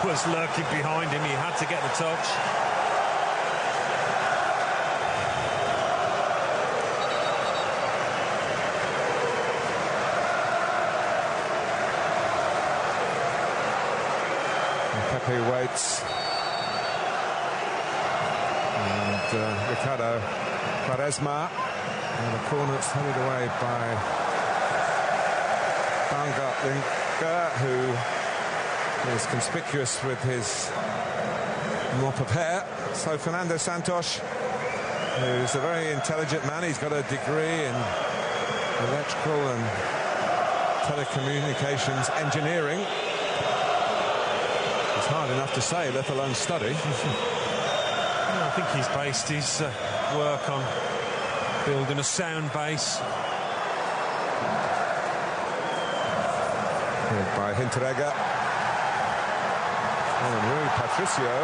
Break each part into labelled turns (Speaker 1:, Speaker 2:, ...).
Speaker 1: was lurking behind him. He had to get the touch.
Speaker 2: Pepe waits. And Ricardo Quaresma. And the corner is headed away by Baumgartlinger, who is conspicuous with his mop of hair. So Fernando Santos, who's a very intelligent man. He's got a degree in electrical and telecommunications engineering. It's hard enough to say, let alone study.
Speaker 1: I think he's based his work on building a sound base.
Speaker 2: By Hinteregger. And Rui Patricio,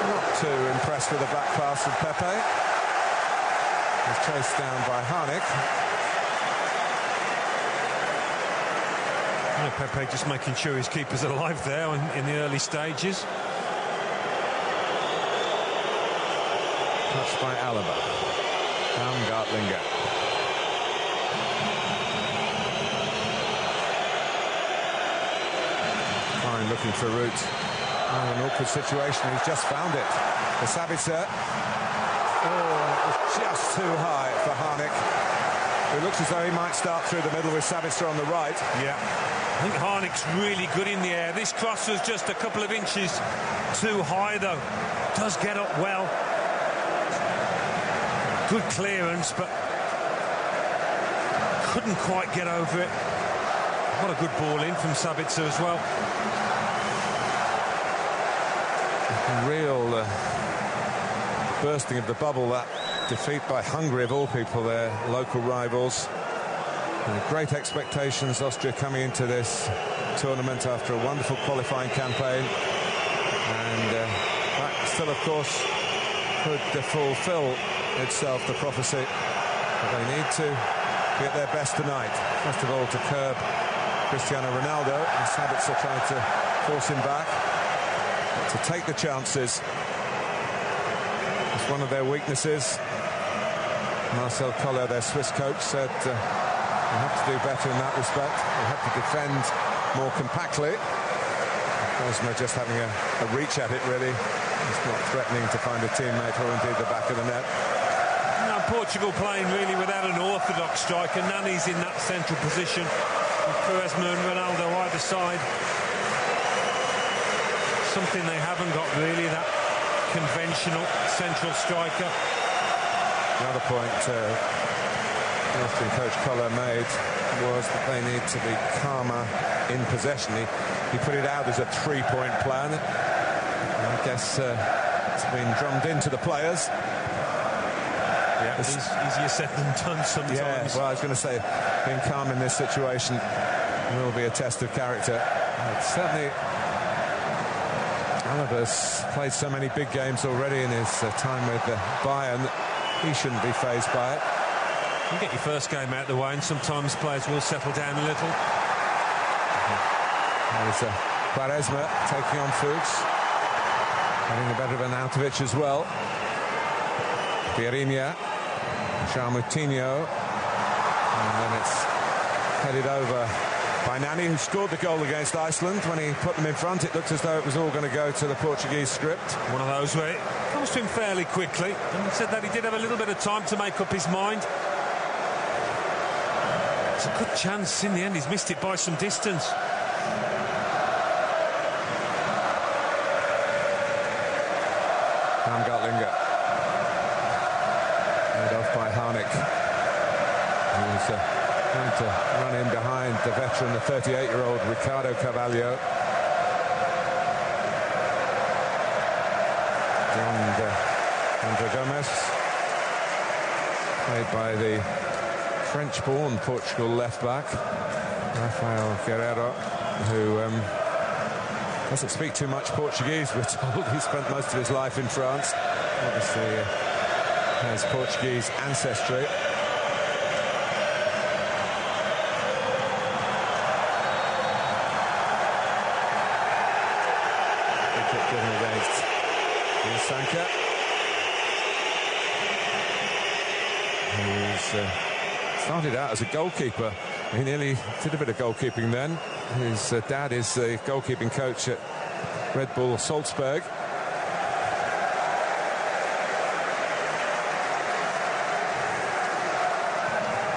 Speaker 2: not too impressed with the back pass of Pepe. He's chased down by Harnik.
Speaker 1: Pepe just making sure his keeper's alive there in the early stages.
Speaker 2: Touched by Alaba. Baumgartlinger. Fine, looking for a route. Oh, an awkward situation. He's just found it. For Sabitzer. Oh, it was just too high for Harnik. It looks as though he might start through the middle with Sabitzer on the right.
Speaker 1: Yeah. I think Harnik's really good in the air. This cross was just a couple of inches too high, though. Does get up well. Good clearance, but couldn't quite get over it. What a good ball in from Sabitzer as well.
Speaker 2: Real bursting of the bubble, that defeat by Hungary, of all people, their local rivals. And great expectations, Austria coming into this tournament after a wonderful qualifying campaign. And that still, of course, could fulfill itself, the prophecy. But they need to be at their best tonight. First of all, to curb Cristiano Ronaldo, and Sabitzer tried to force him back. To take the chances. It's one of their weaknesses. Marcel Koller, their Swiss coach, said we have to do better in that respect. We have to defend more compactly. Cosmo just having a reach at it, really. He's not threatening to find a teammate or indeed the back of the net.
Speaker 1: Now Portugal playing really without an orthodox striker. Nani's in that central position with Quaresma and Ronaldo either side. Something they haven't got, really, that conventional central striker.
Speaker 2: Another point the Austrian coach Koller made was that they need to be calmer in possession. He put it out as a three-point plan. And I guess it's been drummed into the players.
Speaker 1: Yeah, it's easier said than done sometimes.
Speaker 2: Yeah, well, I was going to say, being calm in this situation will be a test of character. Certainly, Alaba's played so many big games already in his time with Bayern. He shouldn't be fazed by it.
Speaker 1: You get your first game out of the way, and sometimes players will settle down a little.
Speaker 2: There's Quaresma taking on Fuchs, having a better of an Arnautovic as well. Pierinha, Moutinho, and then it's headed over by Nani, who scored the goal against Iceland. When he put them in front, it looked as though it was all going to go to the Portuguese script.
Speaker 1: One of those where it comes to him fairly quickly, and he said that he did have a little bit of time to make up his mind. It's a good chance. In the end, he's missed it by some distance.
Speaker 2: Baumgartlinger, led off by Harnik, who's trying to run in behind the veteran, the 38-year-old Ricardo Carvalho. And André Gomes, played by the French-born Portugal left-back, Rafael Guerreiro, who doesn't speak too much Portuguese, we're told. He spent most of his life in France. Obviously has Portuguese ancestry. kick given against Sanka. He's started out as a goalkeeper. He nearly did a bit of goalkeeping then. His dad is the goalkeeping coach at Red Bull Salzburg.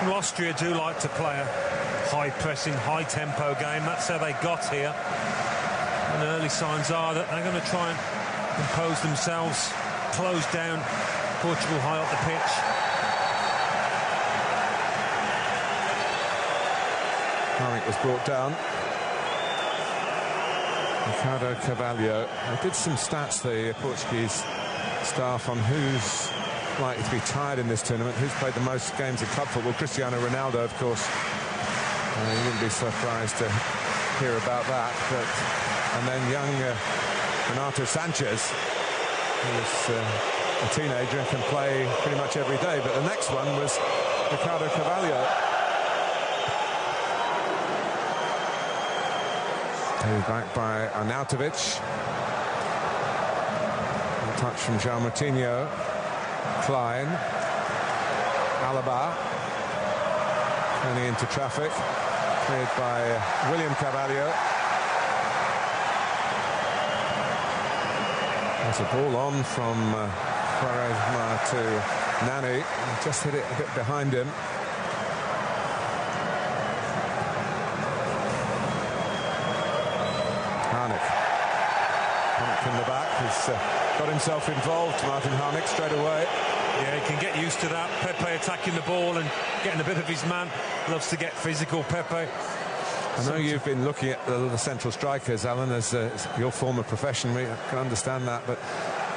Speaker 1: Well, Austria do like to play a high-pressing, high-tempo game. That's how they got here. And early signs are that they're going to try and impose themselves, close down Portugal high up the pitch.
Speaker 2: Harnik was brought down. Ricardo Carvalho. They did some stats, the Portuguese staff, on who's likely to be tired in this tournament, who's played the most games of club football. Cristiano Ronaldo, of course. You wouldn't be surprised to hear about that. And then young Renato Sanchez, who's a teenager and can play pretty much every day. But the next one was Ricardo Carvalho. Back by Arnautovic. A touch from João Moutinho. Klein. Alaba. Turning into traffic. Cleared by William Carvalho. There's a ball on from Quaresma to Nani. Just hit it a bit behind him. In the back, he's got himself involved, Martin Harnik, straight away.
Speaker 1: Yeah, he can get used to that. Pepe attacking the ball and getting a bit of his man. Loves to get physical, Pepe.
Speaker 2: I know you've been looking at the central strikers, Alan, as your former profession. We can understand that, but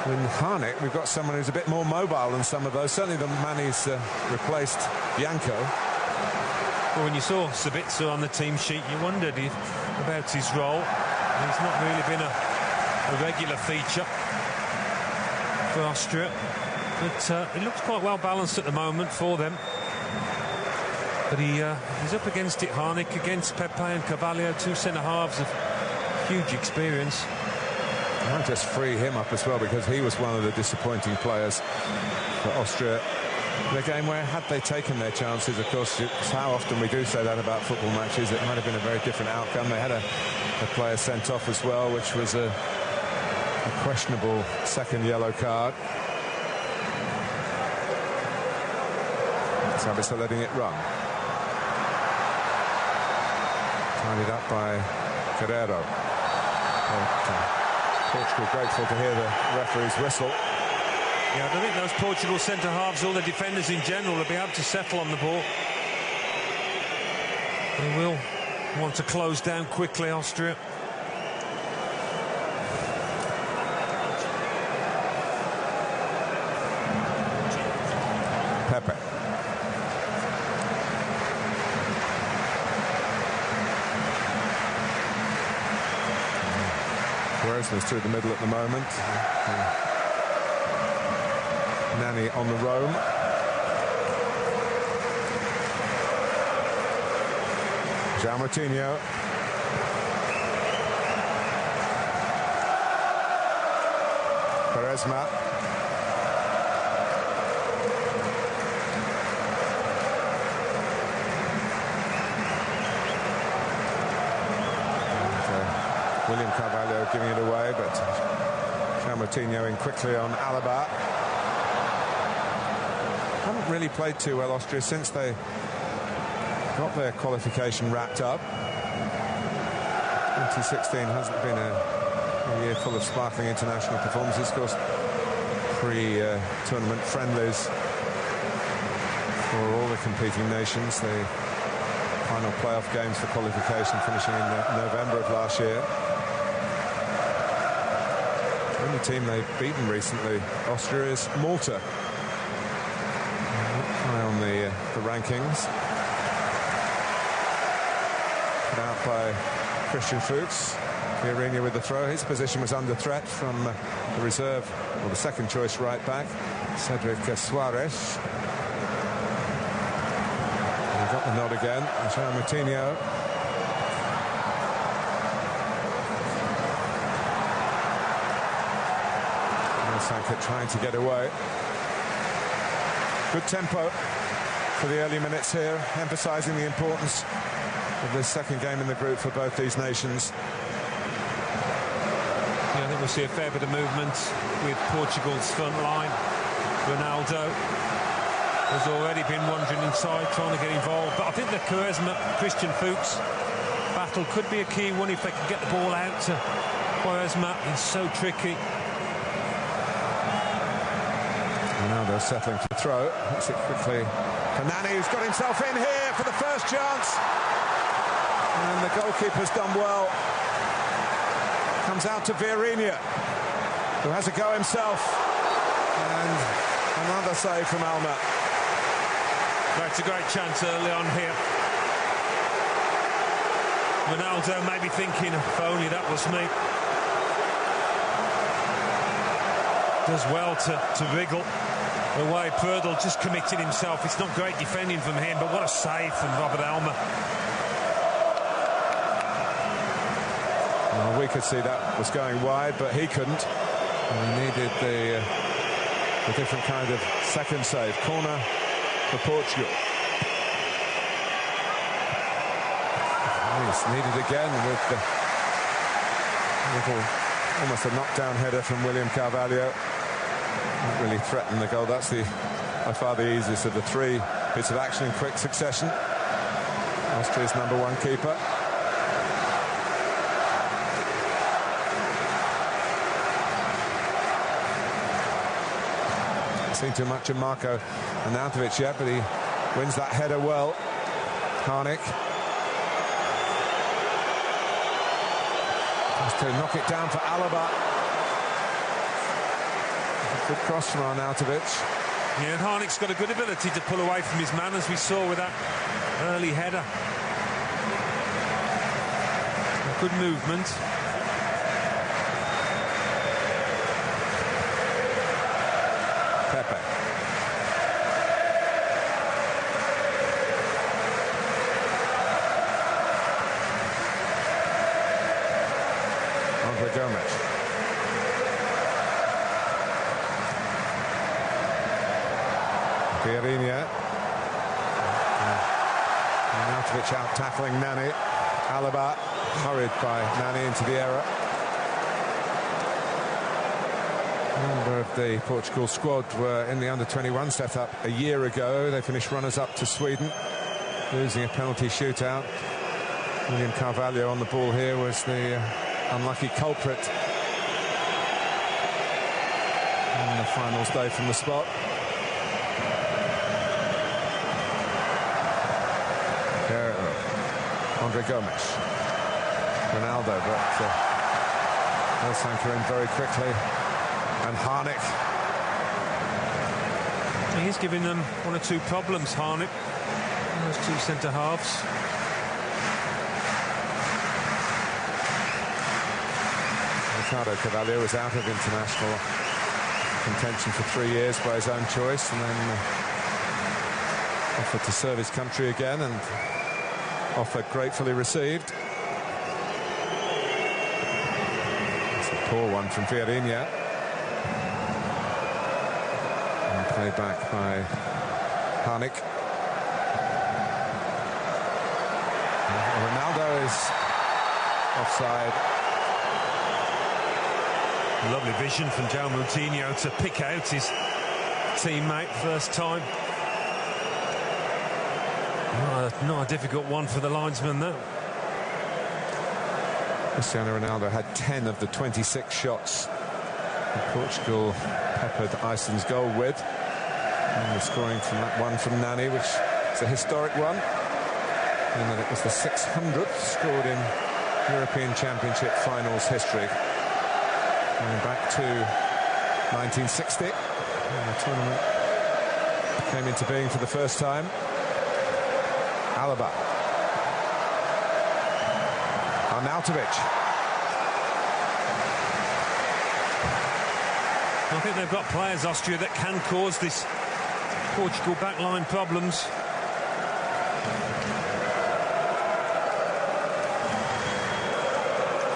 Speaker 2: in Harnik, we've got someone who's a bit more mobile than some of those. Certainly the man who's replaced Bianco.
Speaker 1: Well, when you saw Sabitzer on the team sheet, you wondered about his role. He's not really been a regular feature for Austria, but it looks quite well balanced at the moment for them. But he's up against it, Harnik, against Pepe and Carvalho, two centre-halves of huge experience.
Speaker 2: I'll just free him up as well, because he was one of the disappointing players for Austria in a game where, had they taken their chances, of course, it's how often we do say that about football matches, it might have been a very different outcome. They had a player sent off as well, which was a questionable second yellow card. Sabitzer letting it run. Tied up by Guerrero. Portugal grateful to hear the referee's whistle.
Speaker 1: Yeah, I don't think those Portugal centre-halves, all the defenders in general, will be able to settle on the ball. They will want to close down quickly, Austria.
Speaker 2: Pepe. Quaresma's through the middle at the moment. Nani on the roam. João Moutinho. Quaresma. William Carvalho giving it away, but João Moutinho in quickly on Alaba. Haven't really played too well, Austria, since they got their qualification wrapped up. 2016 hasn't been a year full of sparkling international performances. Of course, pre-tournament friendlies for all the competing nations. The final playoff games for qualification finishing in November of last year. The only team they've beaten recently, Austria, is Malta. High on the rankings. Put out by Christian Fuchs. Chiellini with the throw. His position was under threat from the reserve, or the second choice right back, Cedric Suarez. He got the nod again. João Moutinho. Sanker trying to get away. Good tempo for the early minutes here, emphasising the importance of this second game in the group for both these nations.
Speaker 1: Yeah, I think we'll see a fair bit of movement with Portugal's front line. Ronaldo has already been wandering inside, trying to get involved. But I think the Christian Fuchs battle could be a key one if they can get the ball out to Quaresma. He's so tricky.
Speaker 2: Ronaldo settling for throw. Hits it quickly for Nani, who's got himself in here for the first chance. And the goalkeeper's done well. Comes out to Vieirinha, who has a go himself. And another save from Alma.
Speaker 1: That's a great chance early on here. Ronaldo may be thinking, if only that was me. Does well to wriggle away. Perdl just committed himself. It's not great defending from him, but what a save from Robert Alma.
Speaker 2: Well, we could see that was going wide, but he couldn't. And he needed the different kind of second save. Corner for Portugal. He's needed again with the little, almost a knockdown header from William Carvalho. Not really threatened the goal. That's by far the easiest of the three bits of action in quick succession. Austria's #1 keeper. Seen too much of Marko Arnautovic yet, but he wins that header well. Harnik has to knock it down for Alaba. Good cross from Arnautovic.
Speaker 1: Yeah, and Harnik's got a good ability to pull away from his man, as we saw with that early header. Good movement.
Speaker 2: Pepe. Andre Gomes. Vieirinha. Arnautovic out tackling Nani. Alaba hurried by Nani into the error. A number of the Portugal squad were in the under-21 setup a year ago. They finished runners-up to Sweden, losing a penalty shootout. William Carvalho on the ball here was the unlucky culprit on the finals day from the spot. Andre Gomes. Ronaldo, but Sanker in very quickly. And Harnik.
Speaker 1: He's giving them one or two problems, Harnik. Those two centre-halves.
Speaker 2: Ricardo Carvalho was out of international contention for 3 years by his own choice, and then offered to serve his country again, and offer gratefully received. It's a poor one from Vieirinha. And played back by Harnik. Ronaldo is offside.
Speaker 1: Lovely vision from João Moutinho to pick out his teammate first time. Not a difficult one for the linesman, though.
Speaker 2: Cristiano Ronaldo had 10 of the 26 shots that Portugal peppered Iceland's goal with. And the scoring from that one from Nani, which is a historic one, and that it was the 600th scored in European Championship finals history. Going back to 1960, when the tournament came into being for the first time. Alaba. Arnautovic.
Speaker 1: I think they've got players, Austria, that can cause this Portugal backline problems.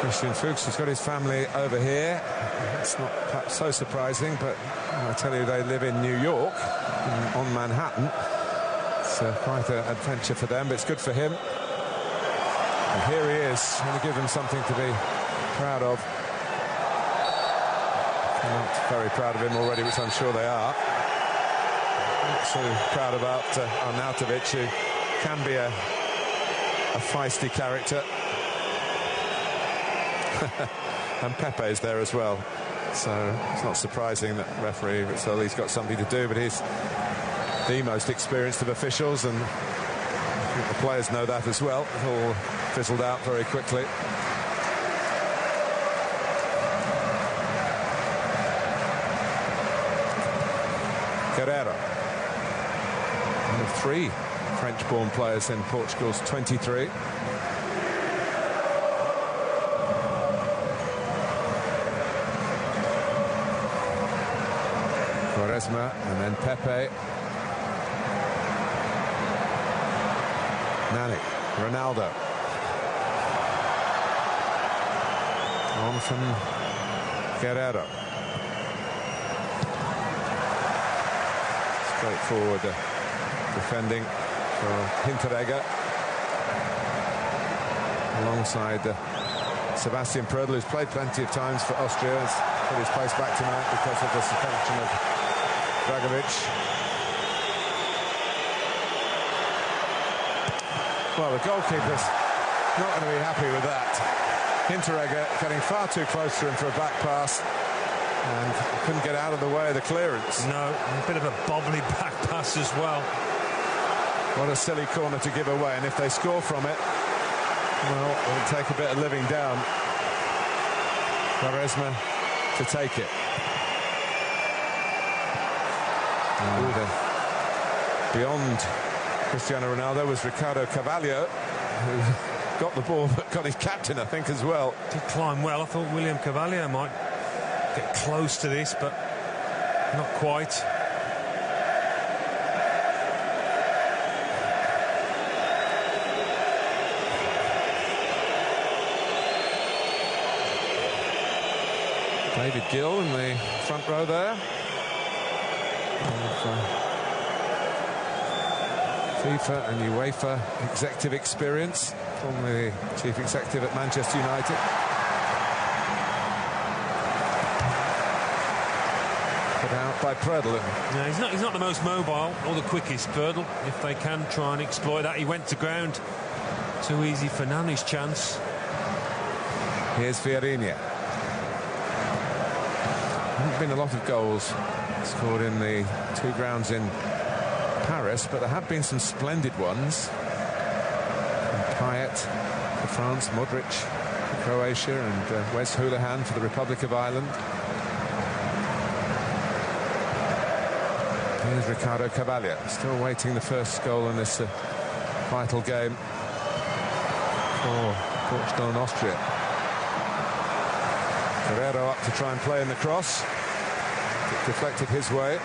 Speaker 2: Christian Fuchs has got his family over here. It's not perhaps so surprising, but I tell you, they live in New York, on Manhattan. It's quite an adventure for them, but it's good for him. And here he is, going to give them something to be proud of. They're not very proud of him already, which I'm sure they are. Not so proud about Arnautovic, who can be a feisty character. And Pepe is there as well, so it's not surprising that referee Rizzoli's got something to do, but he's the most experienced of officials, and I think the players know that as well. It all fizzled out very quickly. Guerreiro, one of 3 French-born players in Portugal's 23. Quaresma, and then Pepe. Nani, Ronaldo. On from Guerreiro. Straightforward defending for Hinteregger. Alongside Sebastian Prödl, who's played plenty of times for Austria, has put his place back tonight because of the suspension of Dragovic. Well, the goalkeeper's not going to be happy with that. Hinteregger getting far too close to him for a back pass and couldn't get out of the way of the clearance.
Speaker 1: No, a bit of a bobbly back pass as well.
Speaker 2: What a silly corner to give away, and if they score from it, well, it'll take a bit of living down. Quaresma to take it. And beyond Cristiano Ronaldo was Ricardo Carvalho, who got the ball but got his captain, I think, as well.
Speaker 1: Did climb well. I thought William Carvalho might get close to this, but not quite.
Speaker 2: David Gill in the front row there. FIFA and UEFA executive experience, formerly chief executive at Manchester United. Put out by Prödl.
Speaker 1: Yeah, he's not the most mobile or the quickest, Prödl. If they can try and exploit that, he went to ground. Too easy for Nani's chance.
Speaker 2: Here's Vieirinha. There haven't been a lot of goals scored in the 2 grounds in Paris, but there have been some splendid ones. Payet for France, Modric for Croatia, and Wes Hoolahan for the Republic of Ireland. Here's Ricardo Carvalho, still waiting the first goal in this vital game for Portugal and Austria. Guerreiro up to try and play in the cross. It deflected his way.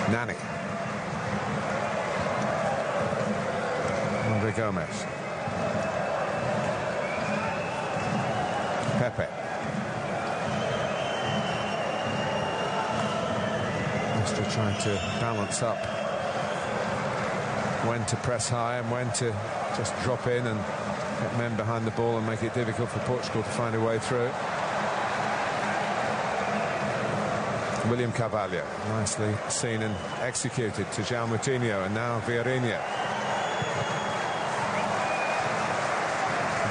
Speaker 2: Nani. Andre Gomes. Pepe. Austria trying to balance up when to press high and when to just drop in and get men behind the ball and make it difficult for Portugal to find a way through. William Carvalho, nicely seen and executed to João Moutinho, and now Vieirinha.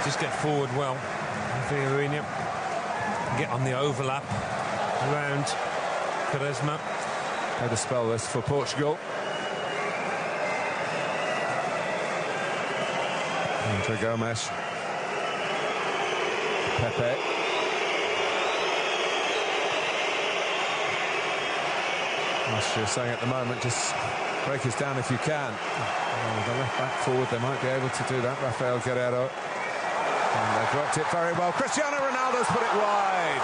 Speaker 1: Just get forward well. Vieirinha get on the overlap around Quaresma.
Speaker 2: Had to spell this for Portugal. Andre Gomes. Pepe. Austria saying at the moment, just break us down if you can. The left back forward, they might be able to do that. Rafael Guerreiro. And they've worked it very well. Cristiano Ronaldo's put it wide.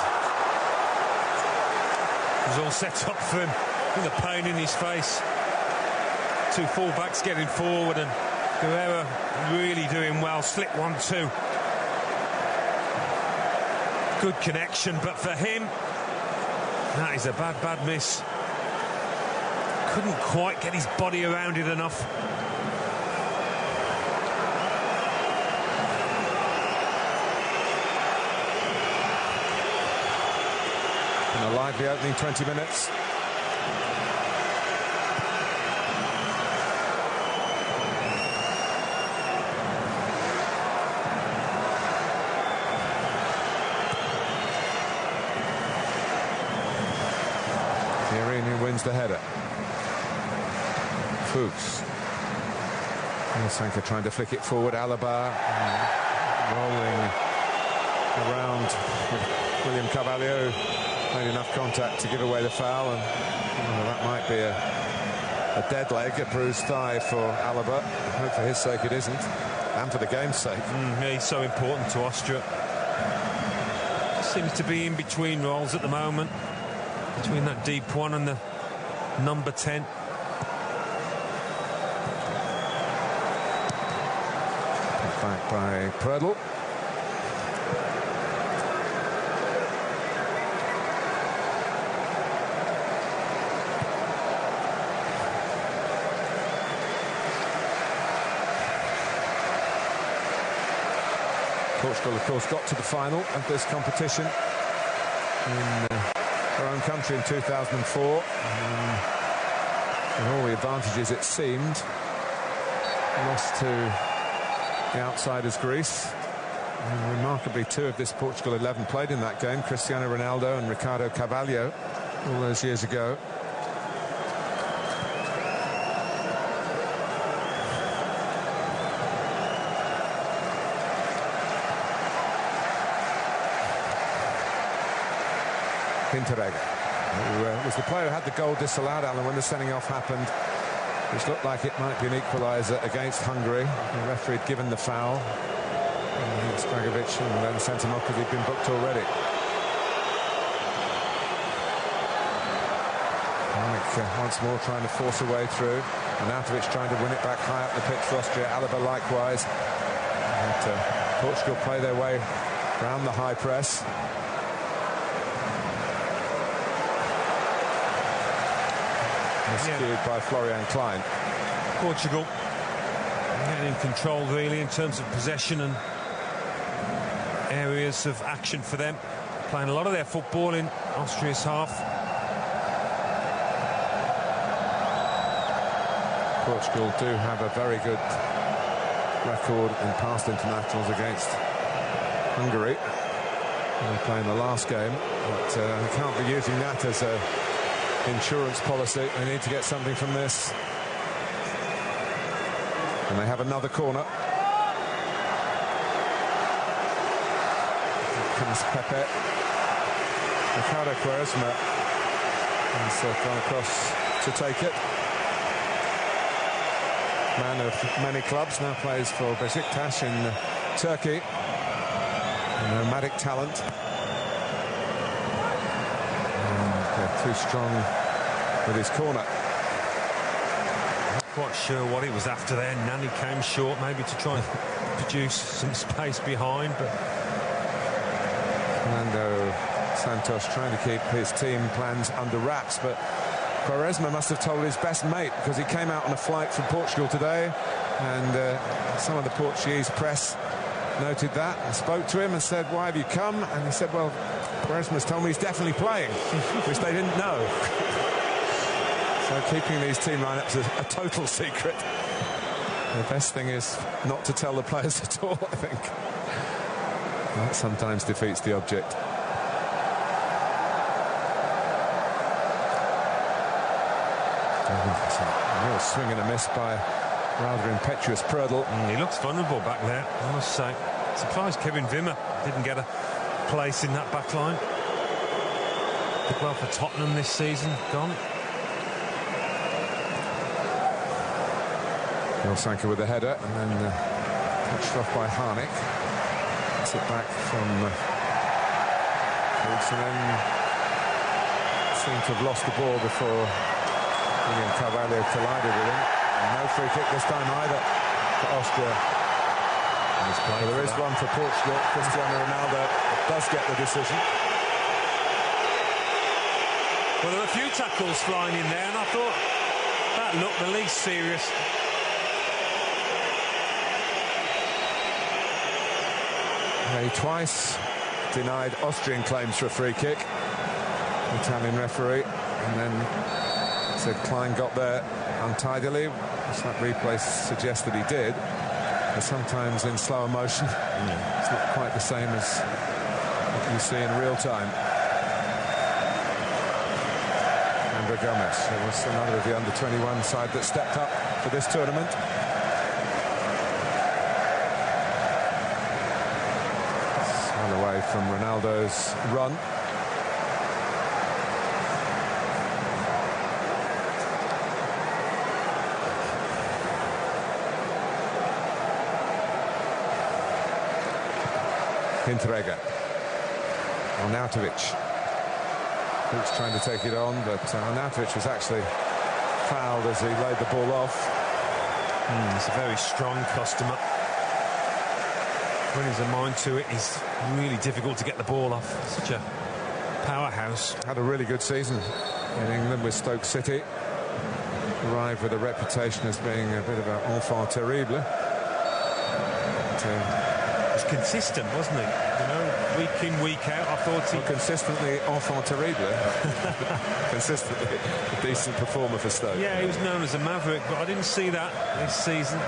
Speaker 1: It was all set up for him. And the pain in his face. Two full-backs getting forward and Guerrero really doing well. Slip 1-2. Good connection, but for him, that is a bad miss. Couldn't quite get his body around it enough.
Speaker 2: And a lively opening 20 minutes. Wins the header. Fuchs. Sanka trying to flick it forward. Alaba rolling around. William Carvalho made enough contact to give away the foul, and that might be a dead leg, a bruised thigh for Alaba. I hope for his sake it isn't, and for the game's sake.
Speaker 1: Yeah, he's so important to Austria. Seems to be in between roles at the moment, between that deep one and the number 10.
Speaker 2: Back by Prödl. Portugal, of course, got to the final of this competition in their own country in 2004. And all the advantages, it seemed, lost to the outsiders Greece. And remarkably, two of this Portugal 11 played in that game, Cristiano Ronaldo and Ricardo Carvalho, all those years ago. Pinterega, who was the player who had the goal disallowed, Alan, when the sending off happened, which looked like it might be an equaliser against Hungary. The referee had given the foul against Dragovic and then sent him off because he'd been booked already. Once more trying to force a way through, and Arnautovic trying to win it back high up the pitch for Austria. Alaba likewise. And, Portugal play their way around the high press. Skewed by Florian Klein.
Speaker 1: Portugal getting in control really in terms of possession and areas of action for them, playing a lot of their football in Austria's half.
Speaker 2: Portugal do have a very good record in past internationals against Hungary. They're playing the last game, but they can't be using that as a insurance policy. They need to get something from this. And they have another corner. Comes Pepe. Ricardo Quaresma has gone across to take it. Man of many clubs, now plays for Besiktas in Turkey. A nomadic talent. Too strong with his corner.
Speaker 1: Not quite sure what it was after there. Nani came short, maybe to try and produce some space behind, but
Speaker 2: Fernando Santos trying to keep his team plans under wraps, but Quaresma must have told his best mate, because he came out on a flight from Portugal today, and some of the Portuguese press noted that and spoke to him and said, "Why have you come?" And he said, "Well, Quaresma's told me he's definitely playing," which they didn't know. So keeping these team lineups is a total secret. The best thing is not to tell the players at all, I think. That sometimes defeats the object. A real swing and a miss by rather impetuous Prödl.
Speaker 1: He looks vulnerable back there, I must say. Surprised Kevin Wimmer didn't get a place in that back line. Did well for Tottenham this season, gone.
Speaker 2: Sanka with the header, and then touched off by Harnik. Gets it back from Woods, and then seemed to have lost the ball before William Carvalho collided with him. And no free kick this time either for Austria. Well, there is one for Portugal. Cristiano Ronaldo does get the decision.
Speaker 1: Well, there were a few tackles flying in there, and I thought that looked the least serious.
Speaker 2: He twice denied Austrian claims for a free kick, the Italian referee, and then said Klein got there untidily, which that replay suggests that he did. But sometimes in slower motion, it's not quite the same as what you see in real time. André Gomes, who was another of the under-21 side that stepped up for this tournament. Well away from Ronaldo's run. Entrega. Arnautovic. Who's trying to take it on, but Arnautovic was actually fouled as he laid the ball off.
Speaker 1: He's a very strong customer. When he's a mind to it, he's really difficult to get the ball off. Such a powerhouse.
Speaker 2: Had a really good season in England with Stoke City. Arrived with a reputation as being a bit of an enfant terrible.
Speaker 1: But, consistent, wasn't he? You know, week in, week out, I thought he...
Speaker 2: Well, consistently enfant terrible. Consistently a decent performer for Stoke.
Speaker 1: Yeah, he was known as a maverick, but I didn't see that this season.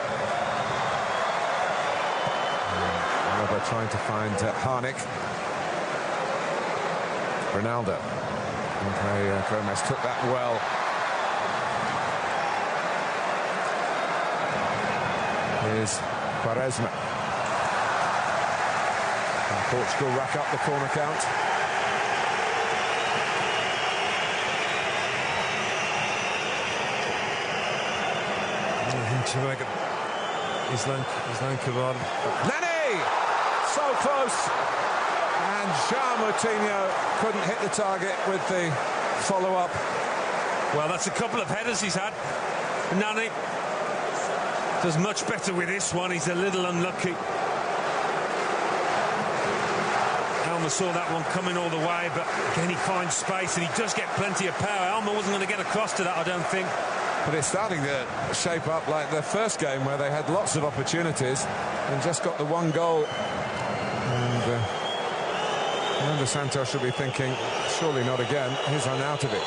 Speaker 2: Alaba trying to find Harnik. Ronaldo. André Gomes took that well. Here's Quaresma. Portugal rack up the corner count.
Speaker 1: Islan Cavada.
Speaker 2: Nani! So close! And João Moutinho couldn't hit the target with the follow-up.
Speaker 1: Well, that's a couple of headers he's had. Nani does much better with this one. He's a little unlucky. Elmer saw that one coming all the way, but again he finds space and he does get plenty of power. Elmer wasn't going to get across to that, I don't think.
Speaker 2: But it's starting to shape up like the first game where they had lots of opportunities and just got the one goal. And Fernando Santos should be thinking, surely not again. Here's Arnautovic.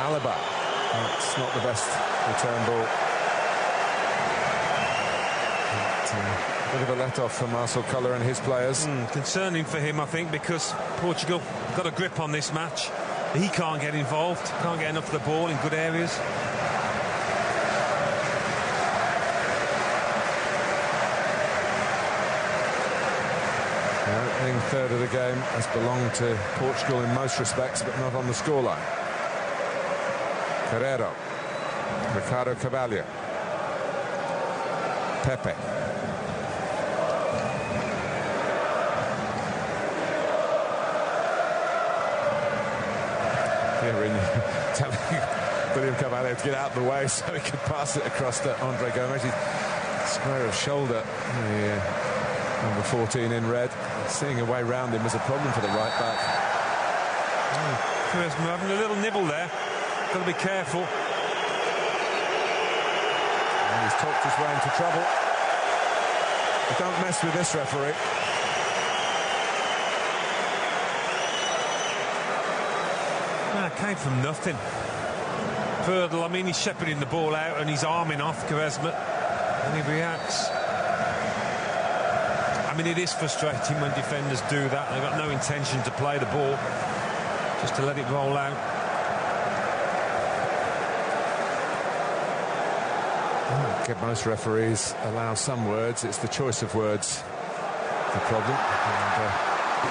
Speaker 2: Alaba. That's not the best return ball. Bit of a let-off for Marcel Koller and his players.
Speaker 1: Concerning for him, I think, because Portugal got a grip on this match. He can't get involved, can't get enough of the ball in good areas.
Speaker 2: The opening third of the game has belonged to Portugal in most respects, but not on the scoreline. Carrero. Ricardo Carvalho. Pepe. Telling William Carvalho to get out of the way so he could pass it across to André Gomes. He's square of shoulder, number 14 in red. Seeing a way round him was a problem for the right back.
Speaker 1: Having a little nibble there. Got to be careful.
Speaker 2: And he's talked his way into trouble. But don't mess with this referee.
Speaker 1: Came from nothing. Purdle, I mean, he's shepherding the ball out and he's arming off Quaresma and he reacts. I mean, it is frustrating when defenders do that. They've got no intention to play the ball, just to let it roll out.
Speaker 2: Most referees allow some words. It's the choice of words the problem. And,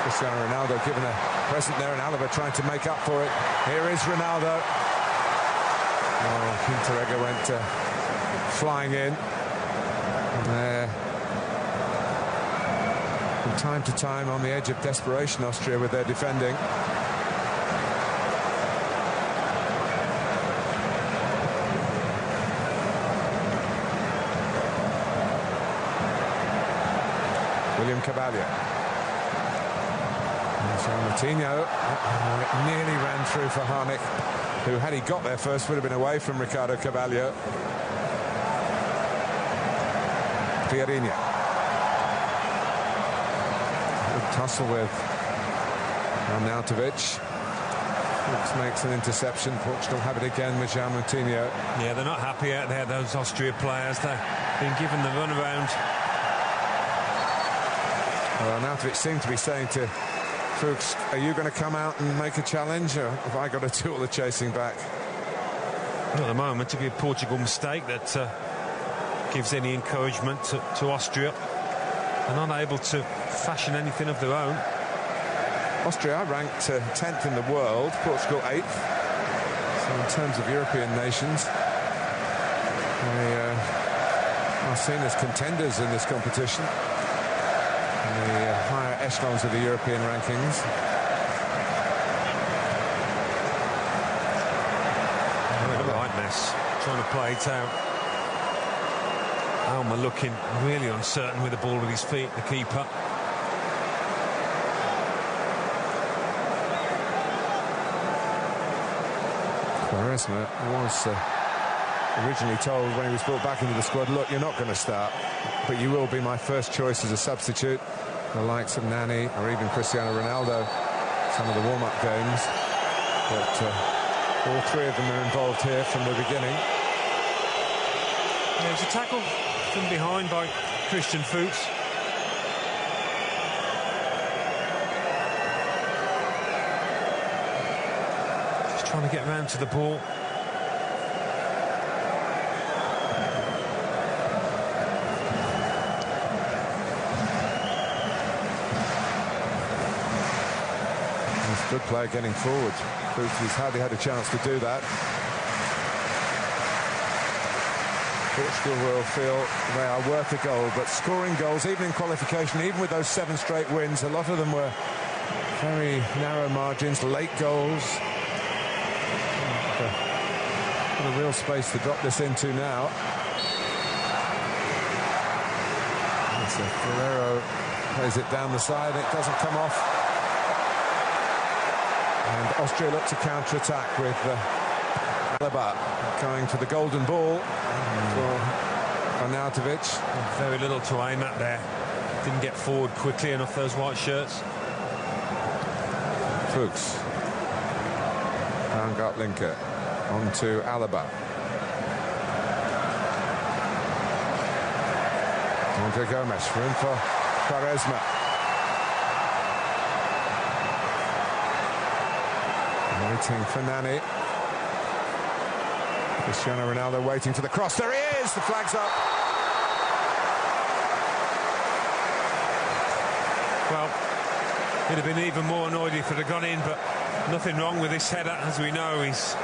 Speaker 2: Cristiano Ronaldo given a present there, and Alaba trying to make up for it. Here is Ronaldo. Oh, Entrega went flying in. And from time to time on the edge of desperation, Austria with their defending. William Carvalho. So Martinho nearly ran through for Harnik, who, had he got there first, would have been away from Ricardo Carvalho. Fiorina. Good tussle with Arnautovic. Fuchs makes an interception. Portugal have it again with João Moutinho.
Speaker 1: Yeah, they're not happy out there, those Austria players. They've been given the runaround.
Speaker 2: Well, Arnautovic seemed to be saying to Fuchs, are you going to come out and make a challenge, or have I got to do all the chasing back?
Speaker 1: Not at the moment. To be a Portugal mistake that gives any encouragement to Austria. They're not able to fashion anything of their own.
Speaker 2: Austria are ranked 10th in the world, Portugal 8th. So in terms of European nations, they are seen as contenders in this competition, in the higher echelons of the European rankings.
Speaker 1: They're in the right mess, trying to play it out. Alma looking really uncertain with the ball with his feet, the keeper.
Speaker 2: Quaresma was originally told when he was brought back into the squad, look, you're not going to start, but you will be my first choice as a substitute. The likes of Nani or even Cristiano Ronaldo, some of the warm-up games. But all three of them are involved here from the beginning.
Speaker 1: There's a tackle from behind by Christian Fuchs. Just trying to get round to the ball.
Speaker 2: Good player getting forward. Fuchs has hardly had a chance to do that. Portugal will feel they are worth a goal, but scoring goals, even in qualification, even with those 7 straight wins, a lot of them were very narrow margins, late goals. Got a real space to drop this into now. So Ferrero plays it down the side, it doesn't come off. And Austria look to counter-attack with Alaba going for the golden ball for Arnautovic.
Speaker 1: Very little to aim at there. Didn't get forward quickly enough, those white shirts.
Speaker 2: Fuchs. Baumgart Linke. On to Alaba. Andre Gomes. Room for Quaresma. Waiting for Nani. Cristiano Ronaldo waiting for the cross. There he is! The flag's up.
Speaker 1: Well, he'd have been even more annoyed if it had gone in, but nothing wrong with this header. As we know, he's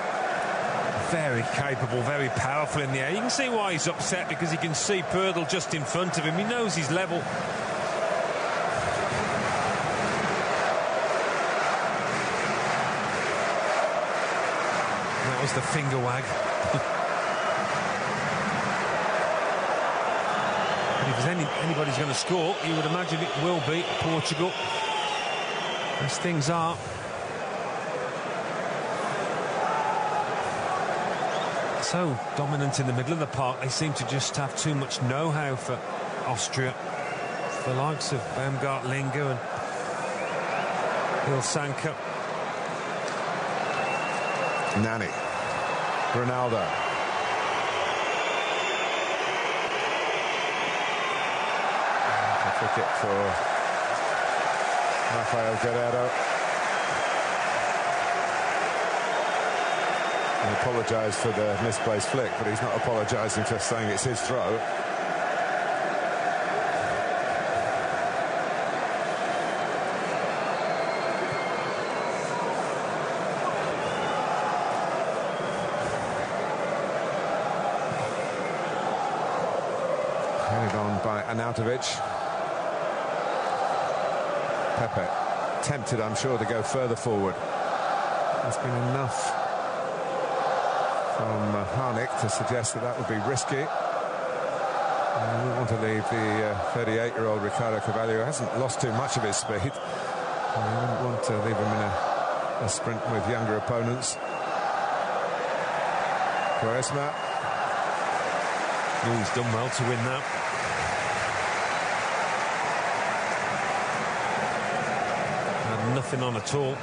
Speaker 1: very capable, very powerful in the air. You can see why he's upset, because he can see Pördl just in front of him. He knows his level. That was the finger wag. If there's anybody's going to score, you would imagine it will be Portugal, as things are. So dominant in the middle of the park. They seem to just have too much know-how for Austria. The likes of Baumgart Linke and Ilsanker.
Speaker 2: Nani. Ronaldo. Kick it for Rafael Guerreiro. He apologised for the misplaced flick, but he's not apologising for saying it's his throw. Headed on by Arnautovic. Pepe, tempted, I'm sure, to go further forward. There's been enough from Harnik to suggest that would be risky. I don't want to leave the 38-year-old Ricardo Carvalho, who hasn't lost too much of his speed. I wouldn't want to leave him in a sprint with younger opponents. Quaresma.
Speaker 1: He's done well to win that. Had nothing on at all.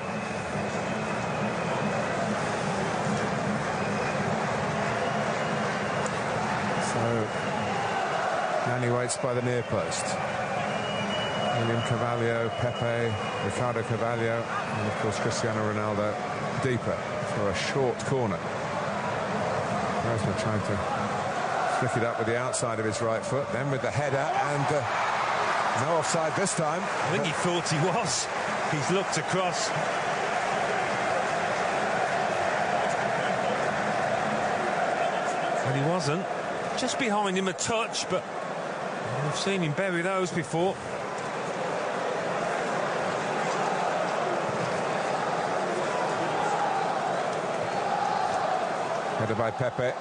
Speaker 2: So Nani waits by the near post. William Carvalho, Pepe, Ricardo Carvalho, and of course Cristiano Ronaldo deeper for a short corner. Quaresma trying to flick it up with the outside of his right foot, then with the header, and no offside this time.
Speaker 1: I think he thought he was. He's looked across. But he wasn't. Just behind him a touch, but I've seen him bury those before.
Speaker 2: Header by Pepe.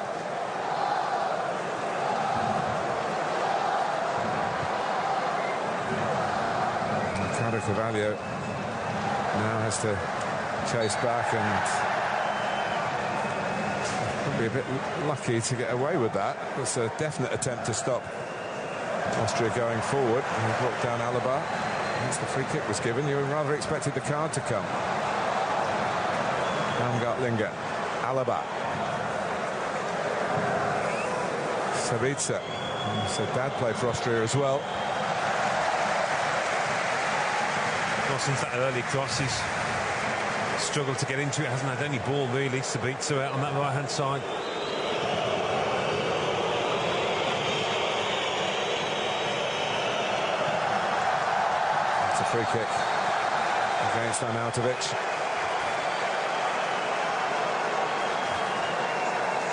Speaker 2: Ricardo Carvalho now has to chase back, and probably a bit lucky to get away with that. It was a definite attempt to stop Austria going forward. And he brought down Alaba. Once the free kick was given, you rather expected the card to come. Baumgart Linger. Alaba. Sabitzer. So Dad played for Austria as well.
Speaker 1: Well, since that early cross, he's struggled to get into it. Hasn't had any ball really. Sabitzer out on that right-hand side.
Speaker 2: It's a free kick against Arnautovic.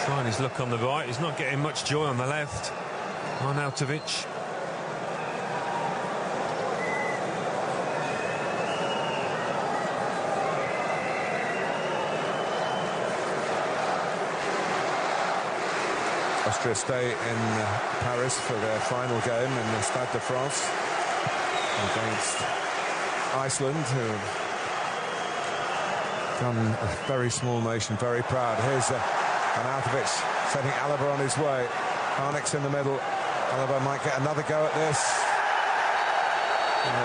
Speaker 1: Trying his luck on the right. He's not getting much joy on the left. Arnautovic.
Speaker 2: Austria stay in Paris for their final game in the Stade de France against Iceland, who have done a very small nation very proud. Here's Arnautovic setting Alaba on his way. Harnix in the middle. Alaba might get another go at this.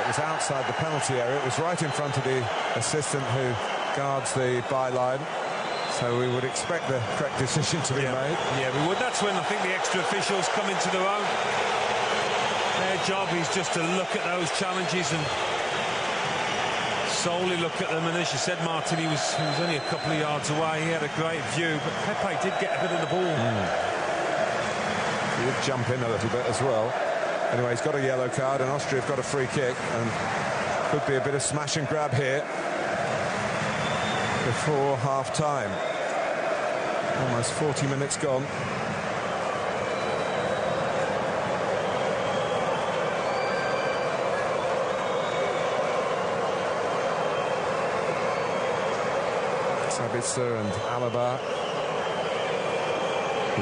Speaker 2: It was outside the penalty area. It was right in front of the assistant who guards the byline. So we would expect the correct decision to be made.
Speaker 1: Yeah, we would. That's when I think the extra officials come into their own. Their job is just to look at those challenges and solely look at them. And as you said, Martin, he was only a couple of yards away. He had a great view, but Pepe did get a bit of the ball.
Speaker 2: He did jump in a little bit as well. Anyway, he's got a yellow card, and Austria have got a free kick, and could be a bit of smash and grab here before half-time. Almost 40 minutes gone. Sabitzer and Alaba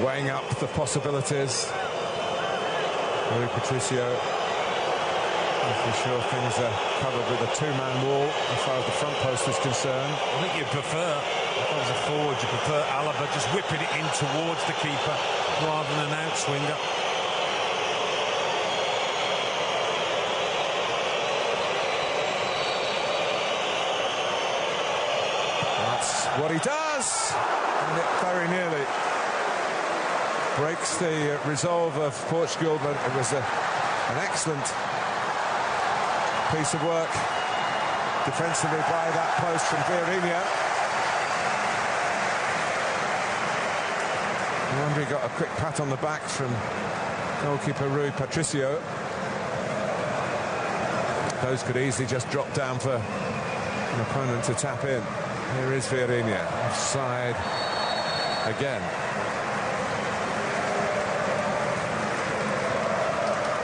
Speaker 2: weighing up the possibilities. Rui Patricio making sure things are covered with a two-man wall as far as the front post is concerned.
Speaker 1: I think you'd prefer, if I was a forward, you prefer Alaba just whipping it in towards the keeper rather than an outswinger.
Speaker 2: That's what he does, and it very nearly breaks the resolve of Portugal, but it was an excellent piece of work defensively by that post from Vieirinha. I wonder he got a quick pat on the back from goalkeeper Rui Patricio. Those could easily just drop down for an opponent to tap in. Here is Vieirinha, offside again.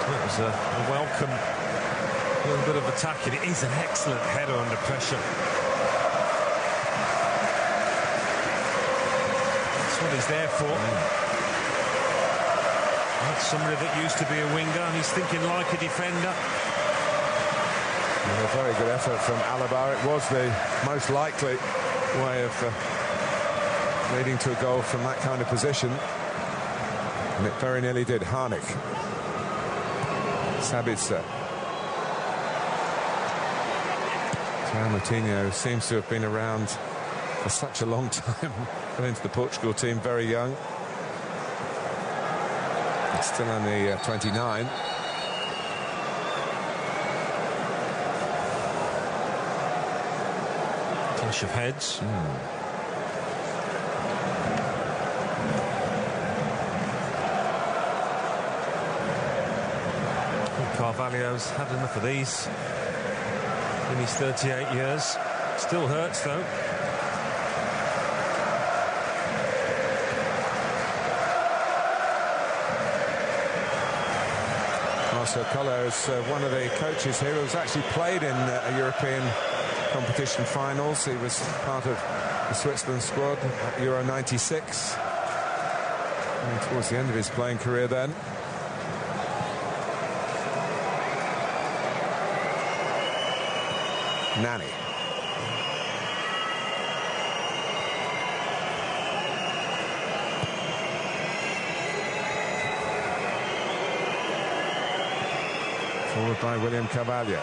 Speaker 1: That was a welcome little bit of attack, and it is an excellent header under pressure. That's what he's there for. That's somebody that used to be a winger, and he's thinking like a defender.
Speaker 2: And a very good effort from Alaba. It was the most likely way of leading to a goal from that kind of position. And it very nearly did. Harnik. Sabitzer. Moutinho seems to have been around for such a long time. Got into the Portugal team very young. It's still only 29.
Speaker 1: Clash of heads. Carvalho's had enough of these in his 38 years. Still hurts though.
Speaker 2: Marcel Koller is one of the coaches here who's actually played in a European competition finals. He was part of the Switzerland squad at Euro 96. And towards the end of his playing career then. Nani. Forward by William Carvalho.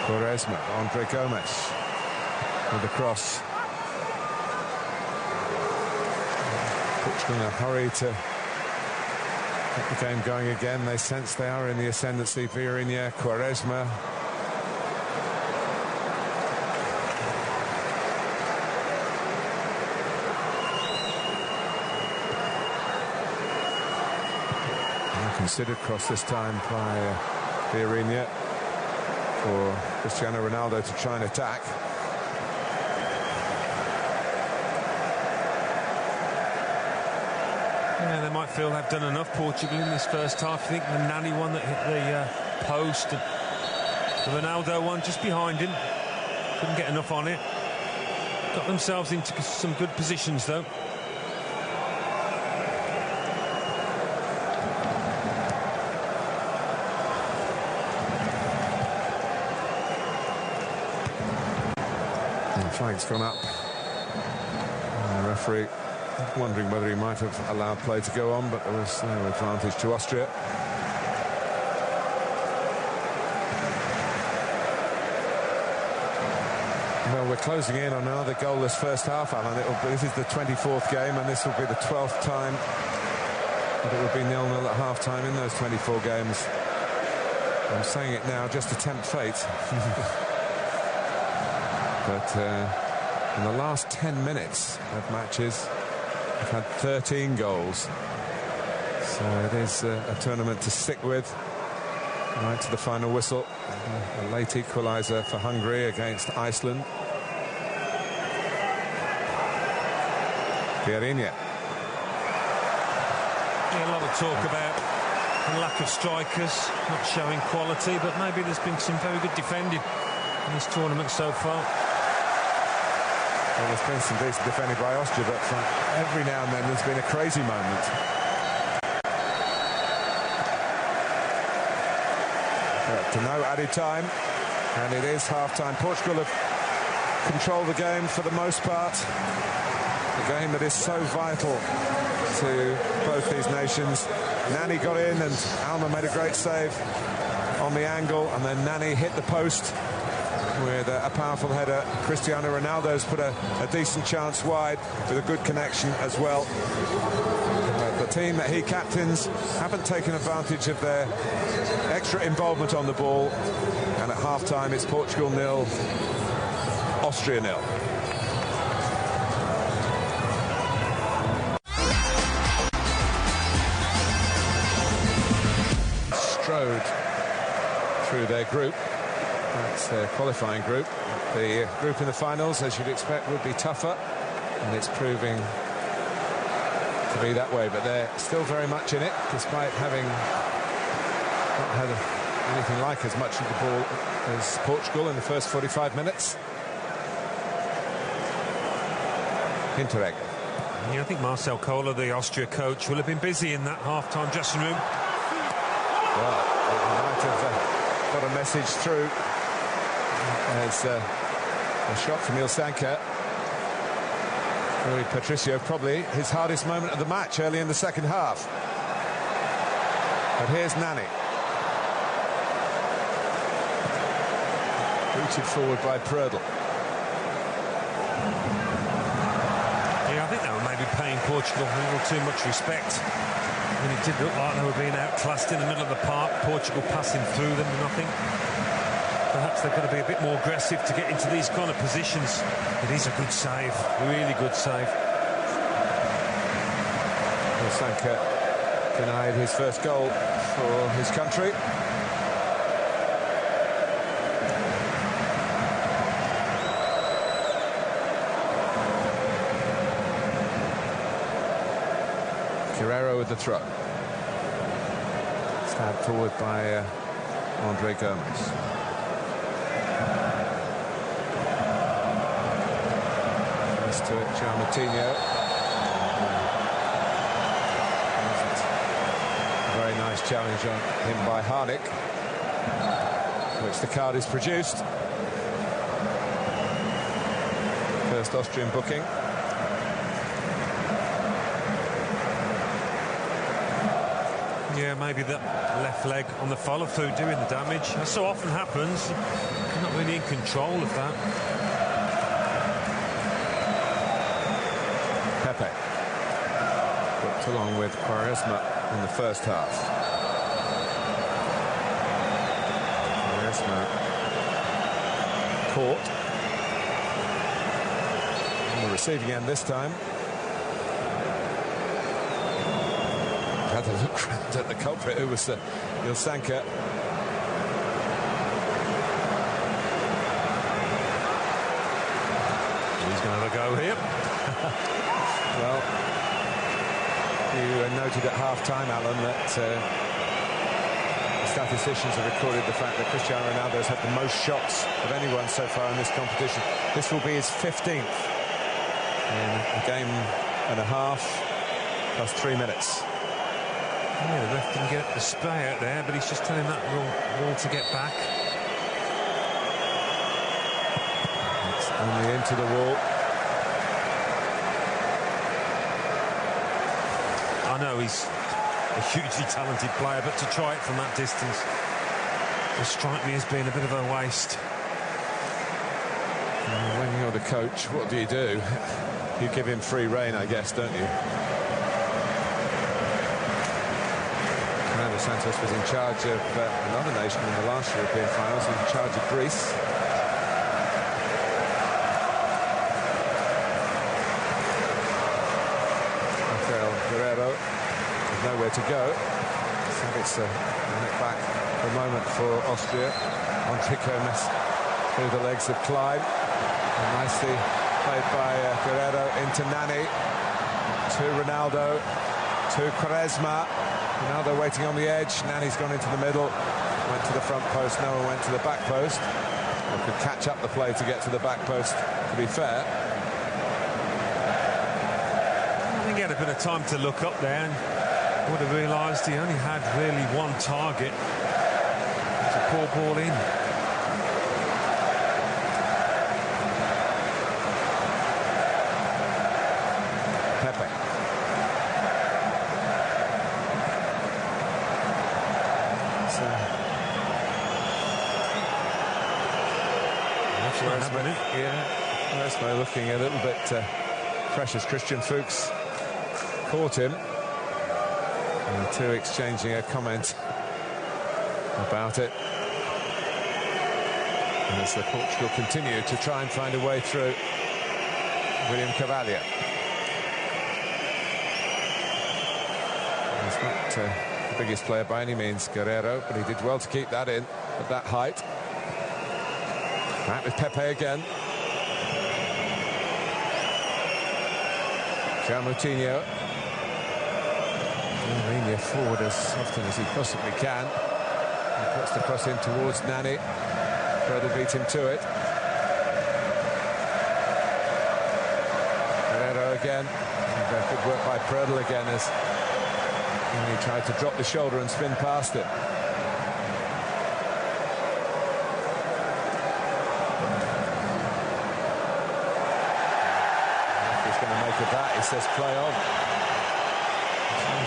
Speaker 2: Quaresma, Andre Gomes with the cross. Portugal in a hurry to get the game going again. They sense they are in the ascendancy. Vieirinha, Quaresma. Considered cross this time by Vieirinha for Cristiano Ronaldo to try and attack.
Speaker 1: Yeah, they might feel they've done enough, Portugal, in this first half. I think the Nani one that hit the post, and the Ronaldo one just behind him, couldn't get enough on it. Got themselves into some good positions though.
Speaker 2: Flag's gone up. And the referee wondering whether he might have allowed play to go on, but there was no advantage to Austria. Well, we're closing in on another goalless first half, Alan. This is the 24th game, and this will be the 12th time that it will be 0-0 at half-time in those 24 games. I'm saying it now, just to tempt fate. But in the last 10 minutes of matches, we've had 13 goals. So it is a tournament to stick with right to the final whistle. A late equaliser for Hungary against Iceland. Vieirinha.
Speaker 1: Yeah, a lot of talk about the lack of strikers, not showing quality, but maybe there's been some very good defending in this tournament so far.
Speaker 2: Well, there's been some decent defending by Austria, but every now and then there's been a crazy moment. But to no added time, and it is half-time. Portugal have controlled the game for the most part. A game that is so vital to both these nations. Nani got in and Alma made a great save on the angle, and then Nani hit the post with a powerful header. Cristiano Ronaldo's put a decent chance wide with a good connection as well. The team that he captains haven't taken advantage of their extra involvement on the ball, and at half-time it's Portugal 0, Austria 0. Strode through their group. That's their qualifying group. The group in the finals, as you'd expect, would be tougher, and it's proving to be that way. But they're still very much in it, despite having not had anything like as much of the ball as Portugal in the first 45 minutes. Hinteregger.
Speaker 1: Yeah, I think Marcel Kohler, the Austria coach, will have been busy in that half-time dressing room.
Speaker 2: Well, he might have got a message through. There's a shot from Ilsanker. Rui Patricio, probably his hardest moment of the match early in the second half. But here's Nani. Booted forward by Prödl.
Speaker 1: Yeah, I think they were maybe paying Portugal a little too much respect. And it did look like they were being outclassed in the middle of the park. Portugal passing through them, and I think perhaps they've got to be a bit more aggressive to get into these kind of positions. It is a good save, really good save.
Speaker 2: Ilsanker denied his first goal for his country. Guerrero with the throw. Stabbed forward by Andre Gomes. First to it, Moutinho. Very nice challenge on him by Harnik, which the card is produced. First Austrian booking.
Speaker 1: Yeah, maybe the left leg on the follow-through doing the damage. That so often happens. You're not really in control of that.
Speaker 2: Pepe. Booked along with Quaresma in the first half. Quaresma caught. On the receiving end this time. Had a look round at the culprit, who was Ilsanker.
Speaker 1: He's going to have a go here.
Speaker 2: Well, you noted at half-time, Alan, that the statisticians have recorded the fact that Cristiano Ronaldo has had the most shots of anyone so far in this competition. This will be his 15th in a game and a half, plus 3 minutes.
Speaker 1: Yeah, the ref didn't get the spray out there, but he's just telling that wall to get back.
Speaker 2: It's only into the wall.
Speaker 1: I know he's a hugely talented player, but to try it from that distance will strike me as being a bit of a waste.
Speaker 2: When you're the coach, what do? You give him free rein, I guess, don't you? Santos was in charge of another nation in the last European finals, in charge of Greece. Rafael Guerrero has nowhere to go. Savitz won it back for a moment for Austria. Andre Gomes through the legs of Klein. And nicely played by Guerrero into Nani. To Ronaldo. To Quaresma. Ronaldo waiting on the edge. Nani's gone into the middle. Went to the front post. No one went to the back post. Or could catch up the play to get to the back post, to be fair.
Speaker 1: I think he had a bit of time to look up there and would have realised he only had really one target. It's a poor ball in.
Speaker 2: Quaresma looking a little bit fresh as Christian Fuchs caught him. And the two exchanging a comment about it. And as the Portugal continue to try and find a way through, William Cavalier. He's not the biggest player by any means, Guerrero, but he did well to keep that in at that height. Back with Pepe again. Moutinho. Mourinho forward as often as he possibly can. He puts the cross in towards Nani. Prödl beat him to it. Guerrero again. And good work by Prödl again as he tried to drop the shoulder and spin past it. He's going to make of that. He says play on.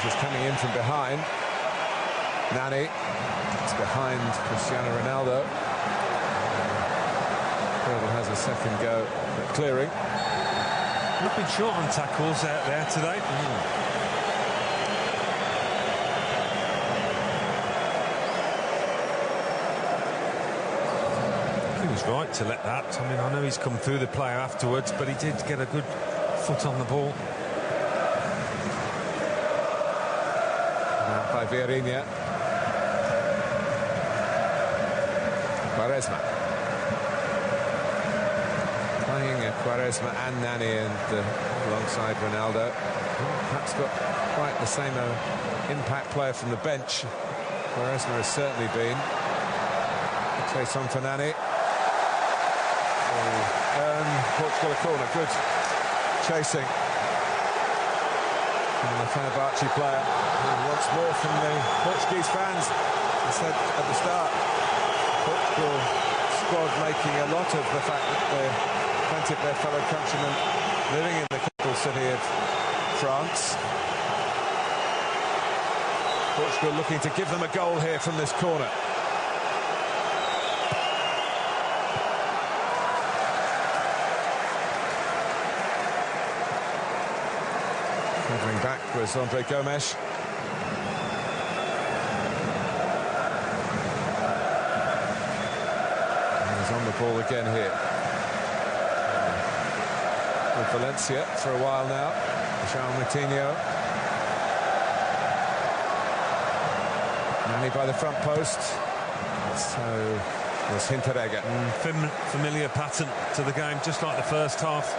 Speaker 2: He's coming in from behind. Nani. It's behind Cristiano Ronaldo. Prödl has a second go at clearing.
Speaker 1: Not been short on tackles out there today. He was right to let that. I mean, I know he's come through the player afterwards, but he did get a good foot on the ball.
Speaker 2: Now by Vieirinha. Quaresma. Playing Quaresma and Nani and alongside Ronaldo. Perhaps got quite the same impact player from the bench. Quaresma has certainly been. Chase on for Nani. Portugal a corner. Good chasing. And the Fenerbahce player. And once more from the Portuguese fans. As I said at the start, Portugal squad making a lot of the fact that plenty of their fellow countrymen living in the capital city of France. Portugal looking to give them a goal here from this corner. Covering back was Andre Gomes. And he's on the ball again here. With Valencia for a while now. João Moutinho. Nani by the front post. So was Hinteregger.
Speaker 1: Familiar pattern to the game, just like the first half.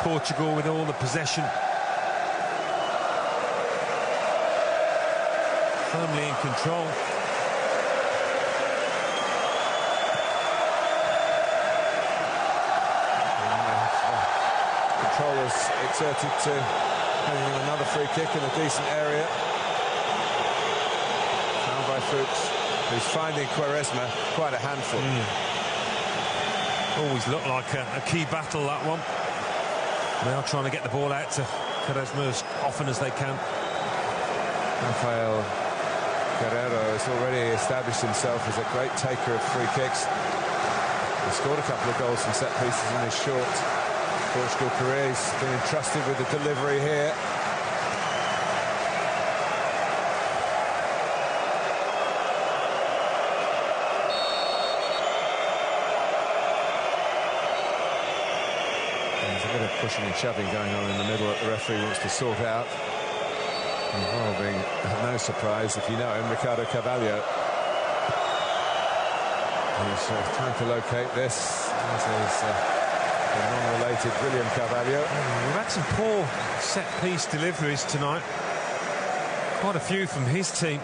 Speaker 1: Portugal with all the possession. Firmly in control.
Speaker 2: Controllers exerted to another free kick in a decent area. Found by Fuchs, who's finding Quaresma quite a handful.
Speaker 1: Always looked like a key battle, that one. Now trying to get the ball out to Quaresma as often as they can.
Speaker 2: Rafael Guerreiro has already established himself as a great taker of free kicks. He scored a couple of goals from set pieces in his short Portugal career. He's been entrusted with the delivery here. There's a bit of pushing and shoving going on in the middle that the referee wants to sort out, involving, no surprise if you know him, Ricardo Carvalho. He's trying to locate this. This is the non-related William Carvalho.
Speaker 1: We've had some poor set-piece deliveries tonight. Quite a few from his team.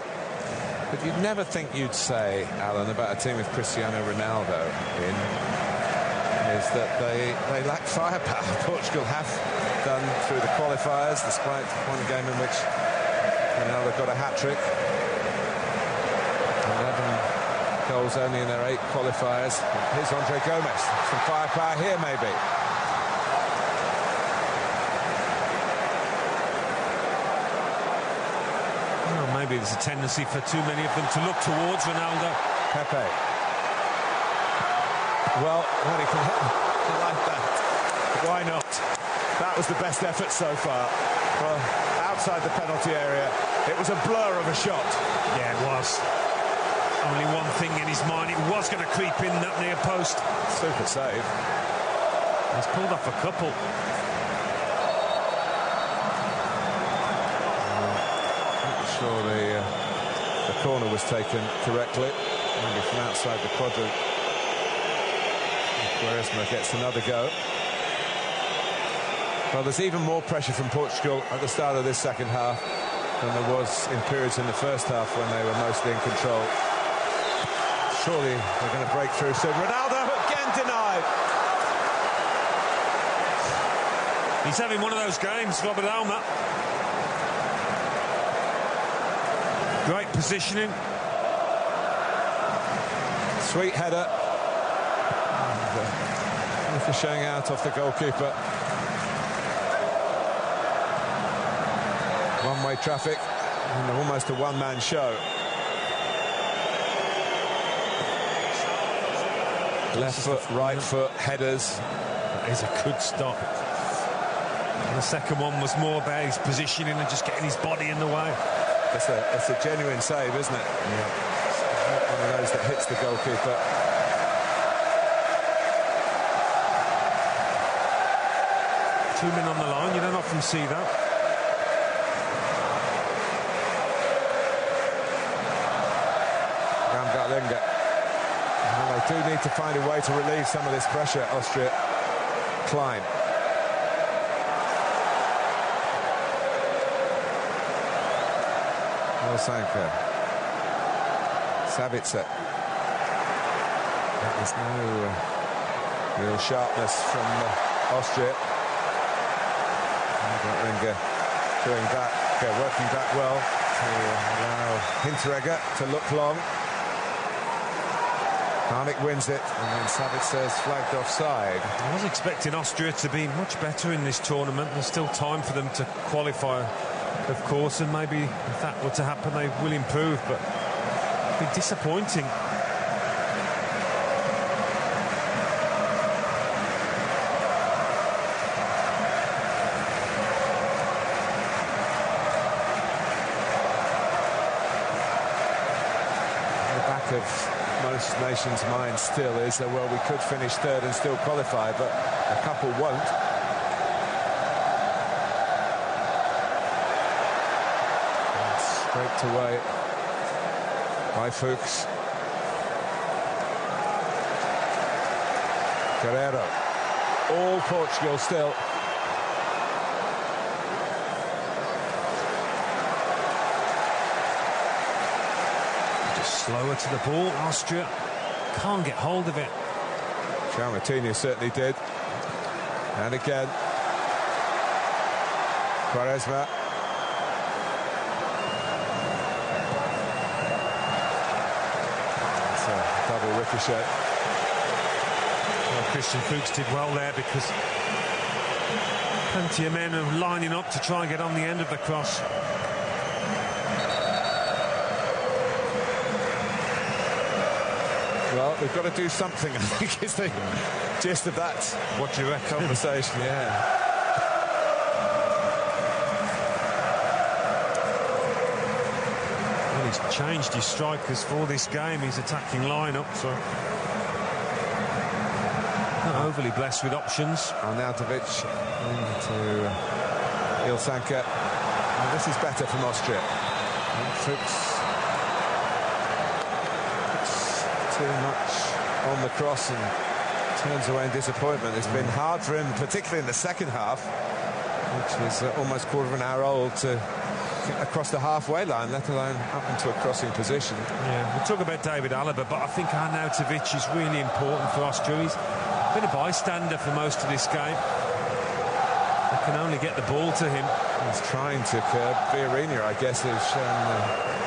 Speaker 2: But you'd never think you'd say, Alan, about a team with Cristiano Ronaldo in, is that they lack firepower. Portugal have done through the qualifiers, despite one game in which Ronaldo got a hat-trick. 11 goals only in their 8 qualifiers. Here's Andre Gomes. Some firepower here, maybe.
Speaker 1: Well, maybe there's a tendency for too many of them to look towards Ronaldo.
Speaker 2: Pepe. Well, what he can like that. Why not? That was the best effort so far. Well, outside the penalty area, it was a blur of a shot.
Speaker 1: Yeah, it was. Only one thing in his mind, it was going to creep in that near post.
Speaker 2: Super save.
Speaker 1: He's pulled off a couple.
Speaker 2: Not sure the corner was taken correctly. Maybe from outside the quadrant. Quaresma gets another go. Well, there's even more pressure from Portugal at the start of this second half than there was in periods in the first half when they were mostly in control. Surely they're going to break through soon. Ronaldo again denied.
Speaker 1: He He's having one of those games, Robert Almer. Great positioning.
Speaker 2: Sweet header. Ricocheting out off the goalkeeper. One-way traffic and almost a one-man show. Left foot, right foot, headers.
Speaker 1: That is a good stop. And the second one was more about his positioning and just getting his body in the way.
Speaker 2: It's a genuine save, isn't it?
Speaker 1: Yeah.
Speaker 2: One of those that hits the goalkeeper.
Speaker 1: Two men on the line, you don't often see that.
Speaker 2: Well, they do need to find a way to relieve some of this pressure, Austria. Klein. Sanka. Savitzer. There's no real sharpness from Austria. Ringer doing that, working back well to allow Hinteregger to look long. Harnik wins it, and then Savitzer's flagged offside.
Speaker 1: I was expecting Austria to be much better in this tournament. There's still time for them to qualify, of course, and maybe if that were to happen, they will improve, but it'd be disappointing.
Speaker 2: Of most nations' minds still is that, well, we could finish third and still qualify, but a couple won't. And scraped away by Fuchs. Guerrero. All Portugal still.
Speaker 1: Slower to the ball, Austria can't get hold of it.
Speaker 2: Martínez certainly did. And again, Quaresma. It's a double ricochet.
Speaker 1: Well, Christian Fuchs did well there because plenty of men are lining up to try and get on the end of the cross.
Speaker 2: Well, we've got to do something, I think, is the gist of that.
Speaker 1: What do you reckon?
Speaker 2: Conversation, yeah.
Speaker 1: Well, he's changed his strikers for this game, his attacking lineup, so not overly blessed with options.
Speaker 2: Arnautovic into Ilsanka. Well, this is better from Austria. Fuchs. Too much on the cross and turns away in disappointment. It's been hard for him, particularly in the second half, which was almost quarter of an hour old, to get across the halfway line, let alone up into a crossing position.
Speaker 1: Yeah, we'll talk about David Alaba, but I think Arnautovic is really important for Austria. He's been a bystander for most of this game. They can only get the ball to him.
Speaker 2: He's trying to curb Viorina, I guess, has shown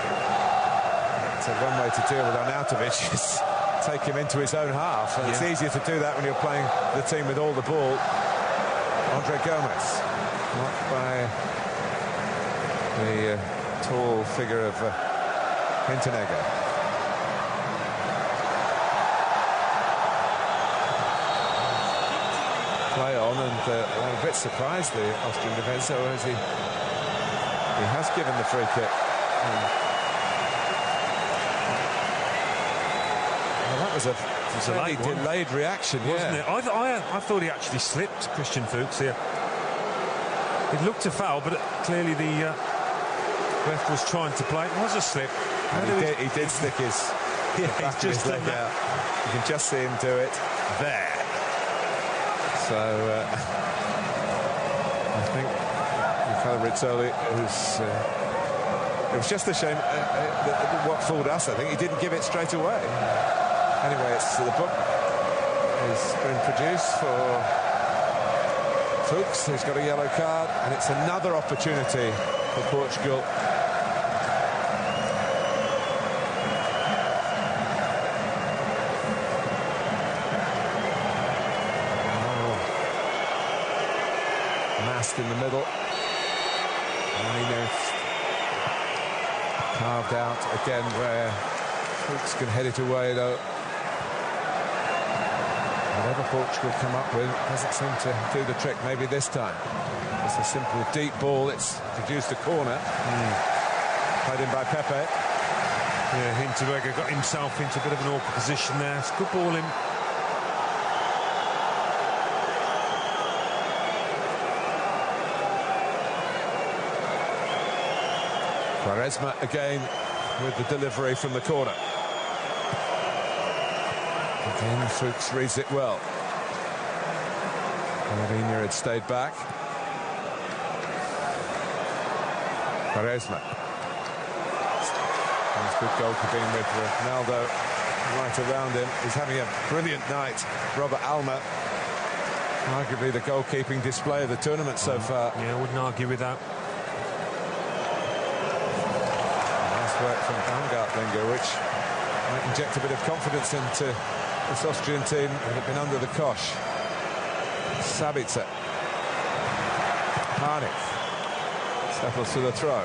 Speaker 2: it's one way to deal with Arnautovic is take him into his own half, and it's easier to do that when you're playing the team with all the ball. Andre Gomez, not by the tall figure of Hinteregger. Play on, and I'm a bit surprised the Austrian defence, as he has given the free kick. That was a fairly delayed reaction,
Speaker 1: wasn't it? I thought he actually slipped, Christian Fuchs here. It looked a foul, but clearly the ref was trying to play. It was a slip.
Speaker 2: And he did stick his back of his leg out. You can just see him do it there. So I think Michele Rizzoli, it was just a shame what fooled us. I think he didn't give it straight away. Anyway, the book has been produced for Fuchs, who's got a yellow card, and it's another opportunity for Portugal. Mast in the middle. Carved out again where Fuchs can head it away, though. Whatever Portugal come up with doesn't seem to do the trick. Maybe this time it's a simple deep ball. It's produced a corner. Played in by Pepe.
Speaker 1: Yeah, Hinteregger got himself into a bit of an awkward position there. It's a good ball in.
Speaker 2: Quaresma again with the delivery from the corner. Again, Fuchs reads it well. Mourinho had stayed back. Quaresma. That's good goalkeeping with Ronaldo right around him. He's having a brilliant night. Robert Alma, arguably the goalkeeping display of the tournament so far.
Speaker 1: Yeah, I wouldn't argue with that.
Speaker 2: Nice work from Baumgartlinger, which might inject a bit of confidence into this Austrian team that have been under the cosh. Sabitzer. Harnik settles to the throw.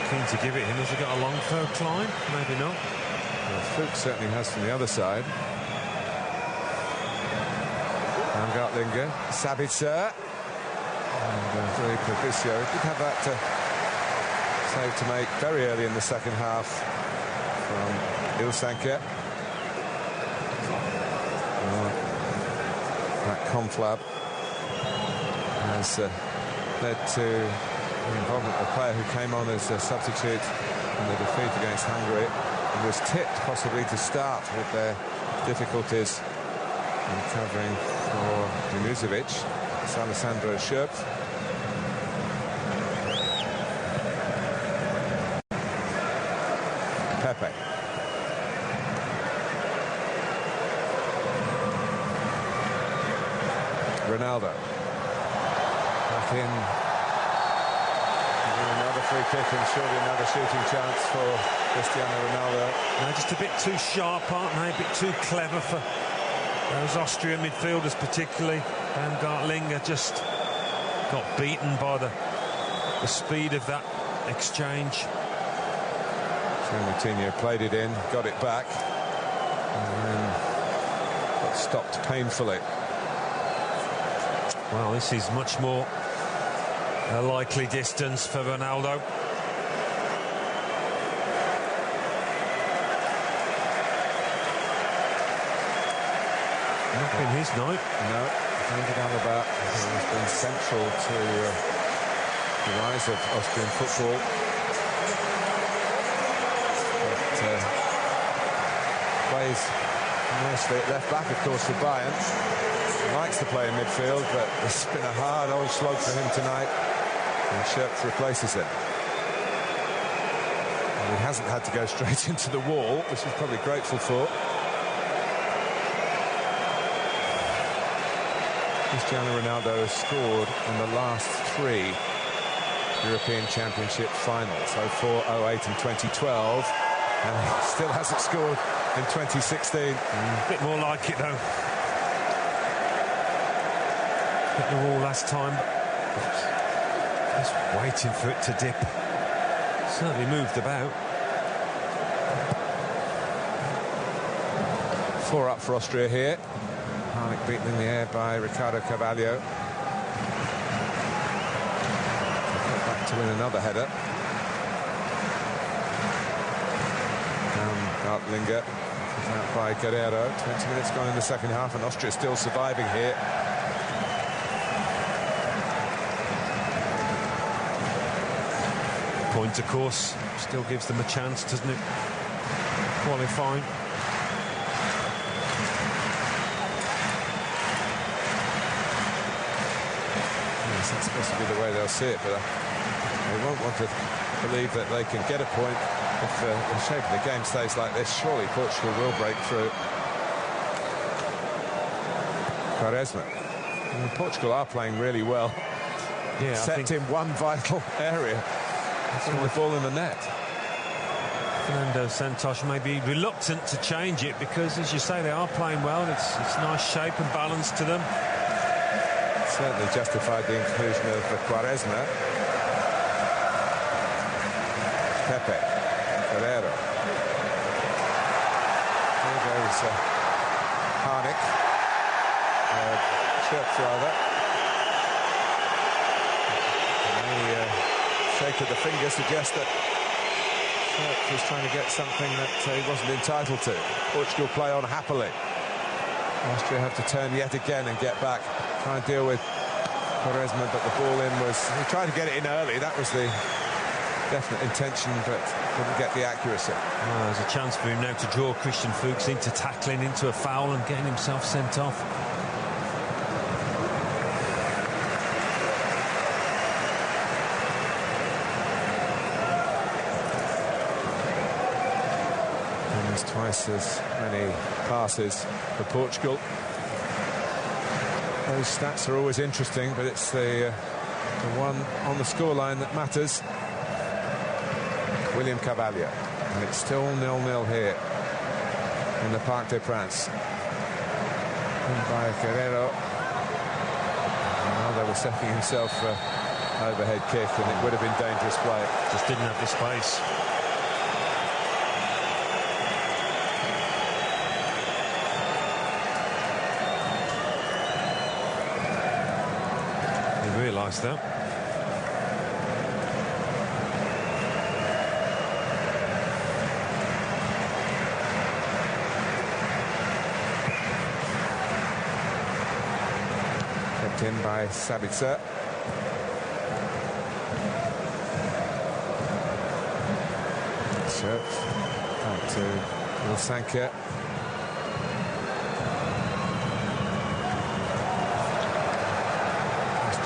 Speaker 1: Keen to give it in. Has he got a long throw climb? Maybe not.
Speaker 2: Well, Fuchs certainly has from the other side. Baumgartlinger, Sabitzer, and very Propicio. He did have that save to make very early in the second half from Ilsanker. That conflab has led to the involvement of a player who came on as a substitute in the defeat against Hungary and was tipped possibly to start with their difficulties in covering for Minuzovic. It's Alessandro Schöpf. Pepe. Ronaldo. Back in. Another free kick and surely another shooting chance for Cristiano Ronaldo.
Speaker 1: No, just a bit too sharp, aren't they? A bit too clever for those Austrian midfielders particularly. Baumgartlinger just got beaten by the speed of that exchange.
Speaker 2: So Moutinho played it in, got it back, and then got stopped painfully.
Speaker 1: Well, this is much more a likely distance for Ronaldo. Not been his night.
Speaker 2: No, David Alaba has been central to the rise of Austrian football. But, plays nicely at left back, of course, for Bayern. He likes to play in midfield, but it's been a hard old slog for him tonight. And Schöpf replaces him. And he hasn't had to go straight into the wall, which he's probably grateful for. Cristiano Ronaldo has scored in the last 3 European Championship finals, 04, 08 and 2012, and he still hasn't scored in 2016.
Speaker 1: A bit more like it, though. Hit the wall last time, but just waiting for it to dip. Certainly moved about.
Speaker 2: 4 up for Austria here. Harnik beaten in the air by Ricardo Carvalho. Back to win another header. Baumgartlinger out by Guerrero. 20 minutes gone in the second half, and Austria still surviving here.
Speaker 1: Point, of course, still gives them a chance, doesn't it? Qualifying.
Speaker 2: that's supposed to be the way they'll see it, but they won't want to believe that they can get a point if the shape of the game stays like this. Surely Portugal will break through. Quaresma. Portugal are playing really well.
Speaker 1: Yeah,
Speaker 2: Except in one vital area. The ball in the net.
Speaker 1: Fernando Santos may be reluctant to change it because, as you say, they are playing well. It's nice shape and balance to them.
Speaker 2: Certainly justified the inclusion of Quaresma. Pepe. Guerrero. There goes Harnik. Church, rather. Shake of the finger suggests that Church was trying to get something that he wasn't entitled to. Portugal play on happily. Austria have to turn yet again and get back. Try and deal with Quaresma, but the ball in was... He tried to get it in early. That was the definite intention, but couldn't get the accuracy.
Speaker 1: Well, there's a chance for him now to draw Christian Fuchs into tackling, into a foul and getting himself sent off.
Speaker 2: Twice as many passes for Portugal. Those stats are always interesting, but it's the one on the scoreline that matters. William Carvalho, and it's still 0-0 here in the Parc des Princes. And by Guerrero. Well, they were setting himself for overhead kick, and it would have been dangerous play.
Speaker 1: Just didn't have the space. Realised that.
Speaker 2: Kept in by Sabitzer. Church back to Ilsanker.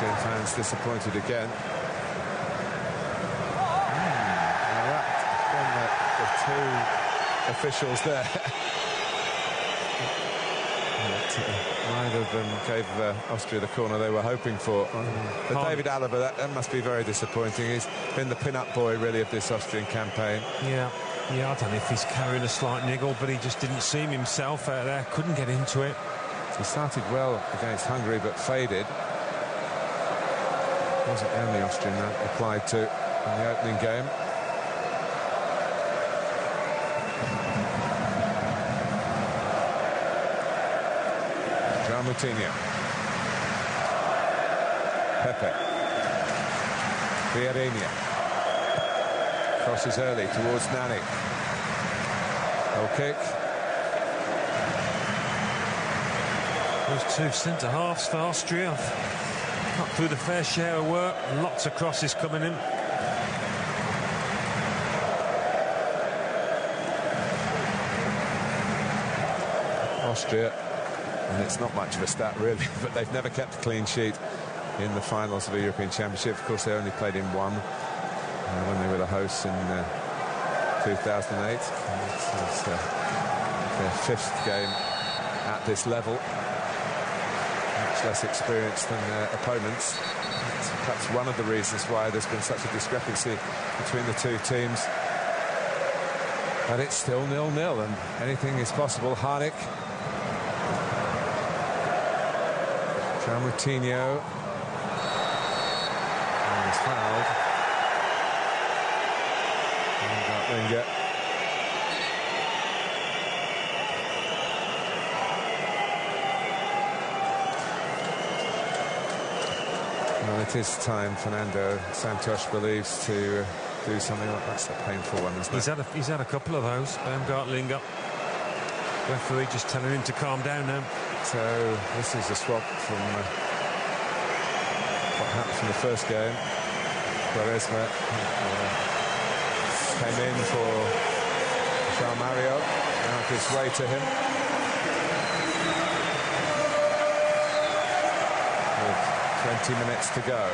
Speaker 2: Fans disappointed again. The two officials there. But, neither of them gave Austria the corner they were hoping for. But David Alaba, that must be very disappointing. He's been the pin-up boy, really, of this Austrian campaign.
Speaker 1: Yeah, I don't know if he's carrying a slight niggle, but he just didn't seem himself out there. Couldn't get into it.
Speaker 2: He started well against Hungary, but faded. Wasn't the only Austrian that applied to in the opening game. João Moutinho. Pepe. Vieirinha. Crosses early towards Nani. Goal kick.
Speaker 1: Those two centre-halves for Austria. Not through the fair share of work. Lots of crosses coming in.
Speaker 2: Austria, and it's not much of a stat really, but they've never kept a clean sheet in the finals of a European Championship. Of course, they only played in one when they were the hosts in 2008. This is their fifth game at this level. Less experienced than their opponents. That's perhaps one of the reasons why there's been such a discrepancy between the two teams. But it's still 0-0 and anything is possible. Harnik. João Moutinho. And he's fouled. And Linger. Well, it is time, Fernando Santos believes, to do something like that's a painful one, isn't it?
Speaker 1: He's had a couple of those. Linger. Referee just telling him to calm down now.
Speaker 2: So this is a swap from what happened from the first game. Quaresma came in for João Mario. Now gives way to him. With 20 minutes to go.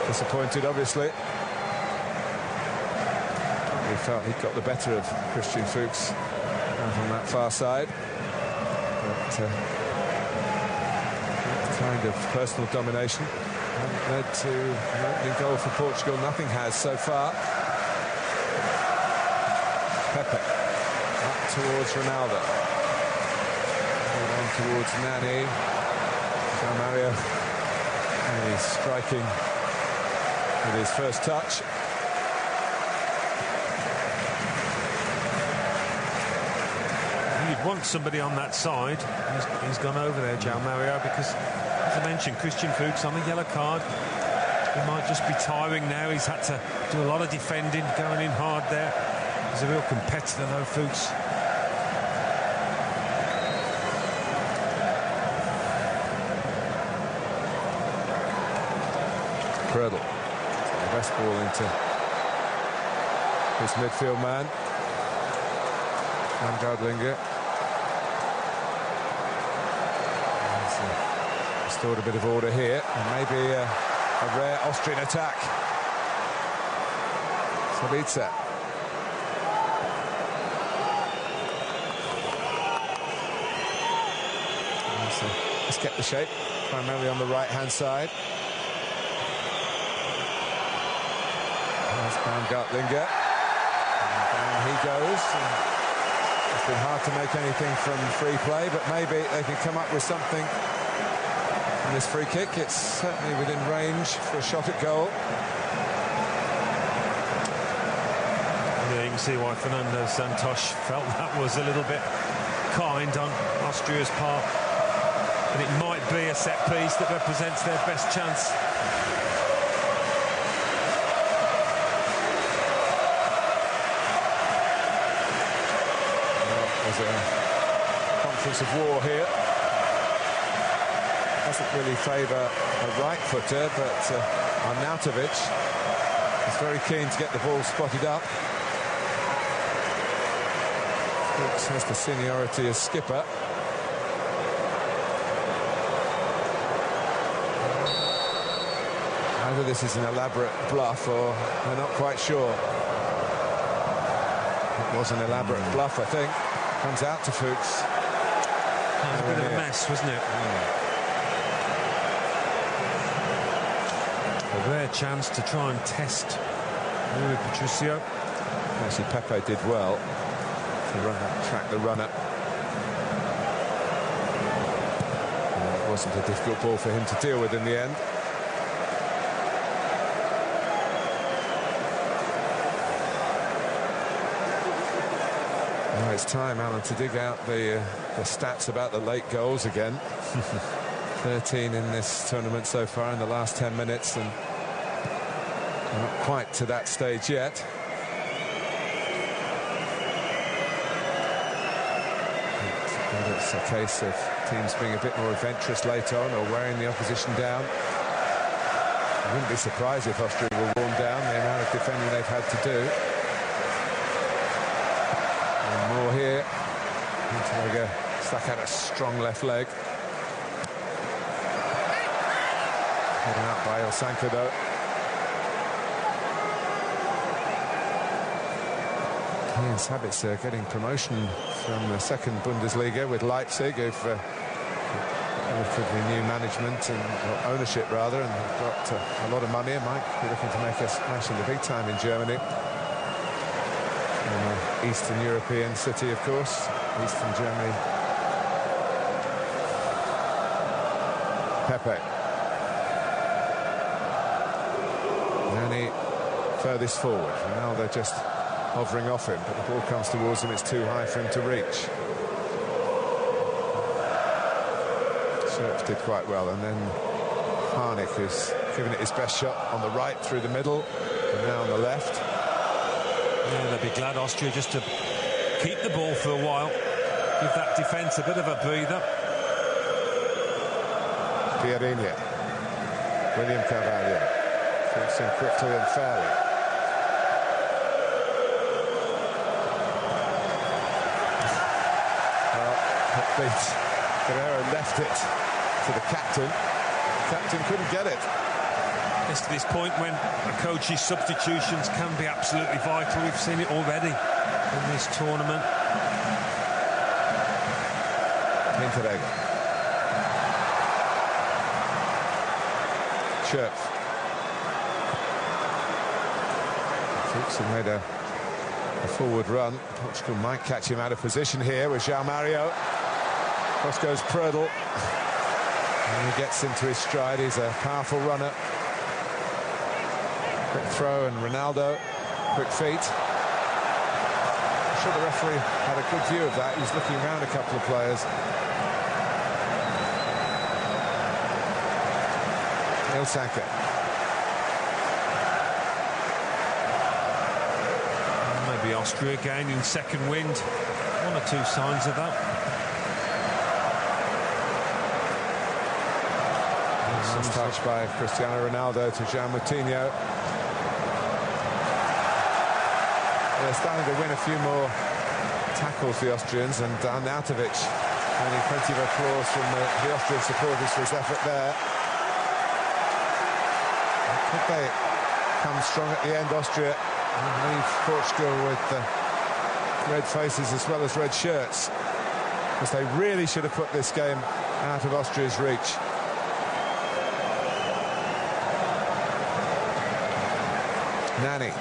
Speaker 2: Disappointed, obviously. He felt he got the better of Christian Fuchs out on that far side. But that kind of personal domination hasn't led to an opening goal for Portugal. Nothing has so far. Pepe up towards Ronaldo. On towards Nani. João Mario. And he's striking with his first touch.
Speaker 1: You'd want somebody on that side. He's gone over there, João Mario, because, as I mentioned, Christian Fuchs on the yellow card. He might just be tiring now. He's had to do a lot of defending, going in hard there. He's a real competitor, though, Fuchs.
Speaker 2: Incredible. The best ball into his midfield man. Van Gardlinger. Restored a bit of order here, and maybe a rare Austrian attack. Sabitzer. So let's get the shape, primarily on the right-hand side. That's Van Gardlinger. And down he goes. It's been hard to make anything from free play, but maybe they can come up with something from this free kick. It's certainly within range for a shot at goal.
Speaker 1: Yeah, you can see why Fernando Santos felt that was a little bit kind on Austria's part. And it might be a set piece that represents their best chance.
Speaker 2: There's a conference of war here. Doesn't really favour a right-footer, but Arnautovic is very keen to get the ball spotted up. Fuchs has the seniority as skipper. Either this is an elaborate bluff or we're not quite sure. It was an elaborate bluff, I think. Comes out to Fuchs.
Speaker 1: That was a bit of a mess, wasn't it? A rare chance to try and test Rui Patricio.
Speaker 2: Actually, Pepe did well to track the runner. It wasn't a difficult ball for him to deal with in the end. Now it's time, Alan, to dig out the stats about the late goals again. 13 in this tournament so far in the last 10 minutes, and not quite to that stage yet. But it's a case of teams being a bit more adventurous late on or wearing the opposition down. I wouldn't be surprised if Austria were worn down, the amount of defending they've had to do. And more here. Montenegro stuck out a strong left leg. Taken out by Ilsanka, though. Ian Sabitzer getting promotion from the second Bundesliga with Leipzig, who've relatively new management and ownership, rather, and got a lot of money and might be looking to make a splash in the big time in Germany. In an Eastern European city, of course, Eastern Germany. Pepe. Nani furthest forward. Now they're just hovering off him, but the ball comes towards him. It's too high for him to reach. Scherps did quite well, and then Harnik, who's given it his best shot on the right through the middle, and now on the left.
Speaker 1: Yeah, they'll be glad, Austria, just to keep the ball for a while, give that defence a bit of a breather.
Speaker 2: Pierinha. William Carvalho. Fixing quickly and fairly. beat. Guerrero left it to the captain. Captain couldn't get it.
Speaker 1: It's to this point when a coach's substitutions can be absolutely vital. We've seen it already in this tournament.
Speaker 2: Hinteregger. Schürpf. Fuchs made a forward run. Portugal might catch him out of position here with João Mario. Cross goes Prödl. And he gets into his stride. He's a powerful runner. Quick throw, and Ronaldo, quick feet. I'm sure the referee had a good view of that. He was looking around a couple of players. Saka.
Speaker 1: Maybe Austria gaining second wind. One or two signs of that.
Speaker 2: Nice touch by Cristiano Ronaldo to João Moutinho. They're starting to win a few more tackles, the Austrians, and Arnautovic having plenty of applause from the Austrian supporters for his effort there. Could they come strong at the end, Austria, and leave Portugal with red faces as well as red shirts? Because they really should have put this game out of Austria's reach. Nani.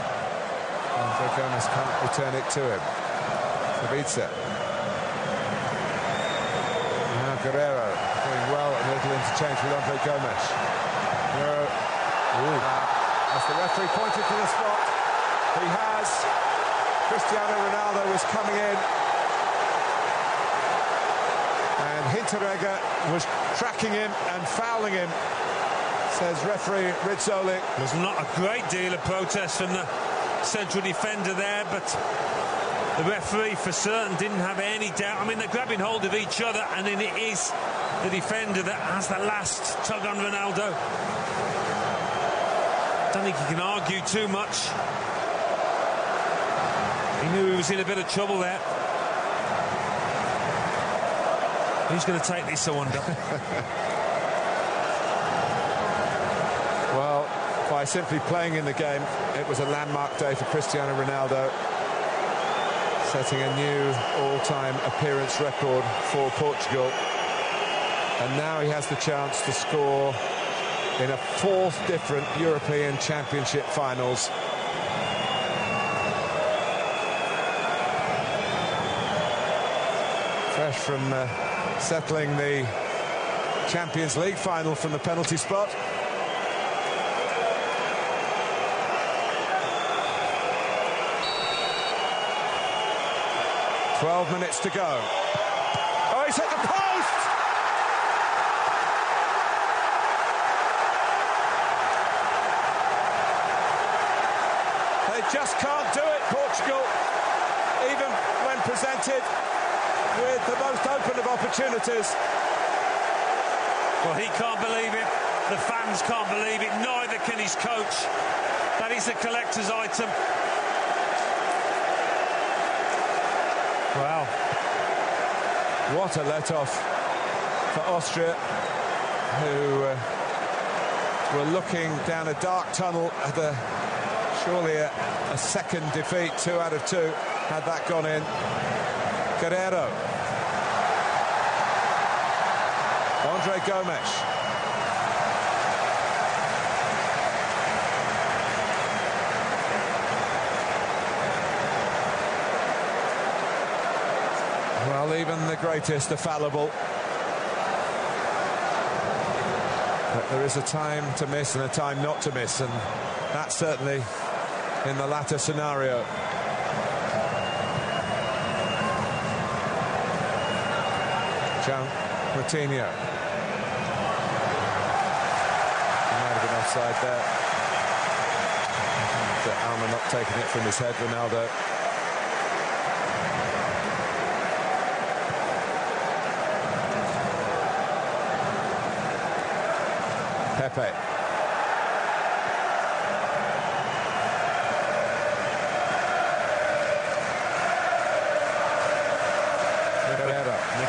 Speaker 2: Andre Gomes can't return it to him. Sabitzer. Now Guerrero doing well, a little interchange with Andre Gomes. Guerrero. As the referee pointed to the spot, he has. Cristiano Ronaldo was coming in, and Hinteregger was tracking him and fouling him, says referee Rizzoli.
Speaker 1: There's not a great deal of protest from the central defender there, but the referee for certain didn't have any doubt. I mean, they're grabbing hold of each other, and then it is the defender that has the last tug on Ronaldo. I don't think he can argue too much. He knew he was in a bit of trouble there. Who's going to take this, I wonder?
Speaker 2: Well, by simply playing in the game, it was a landmark day for Cristiano Ronaldo, setting a new all-time appearance record for Portugal. And now he has the chance to score in a fourth different European Championship finals. Fresh from settling the Champions League final from the penalty spot. "12 minutes to go. Oh, he's hit the post! They just can't do it, Portugal, even when presented with the most open of opportunities.
Speaker 1: Well, he can't believe it. The fans can't believe it. Neither can his coach. That is a collector's item.
Speaker 2: Wow. What a let-off for Austria, who were looking down a dark tunnel at surely a second defeat, 2 out of 2, had that gone in. Guerrero. Andre Gomes. Well, even the greatest are fallible. But there is a time to miss and a time not to miss, and that's certainly in the latter scenario. João Moutinho. He might have been offside there. And Alma not taking it from his head, Ronaldo. Pepe.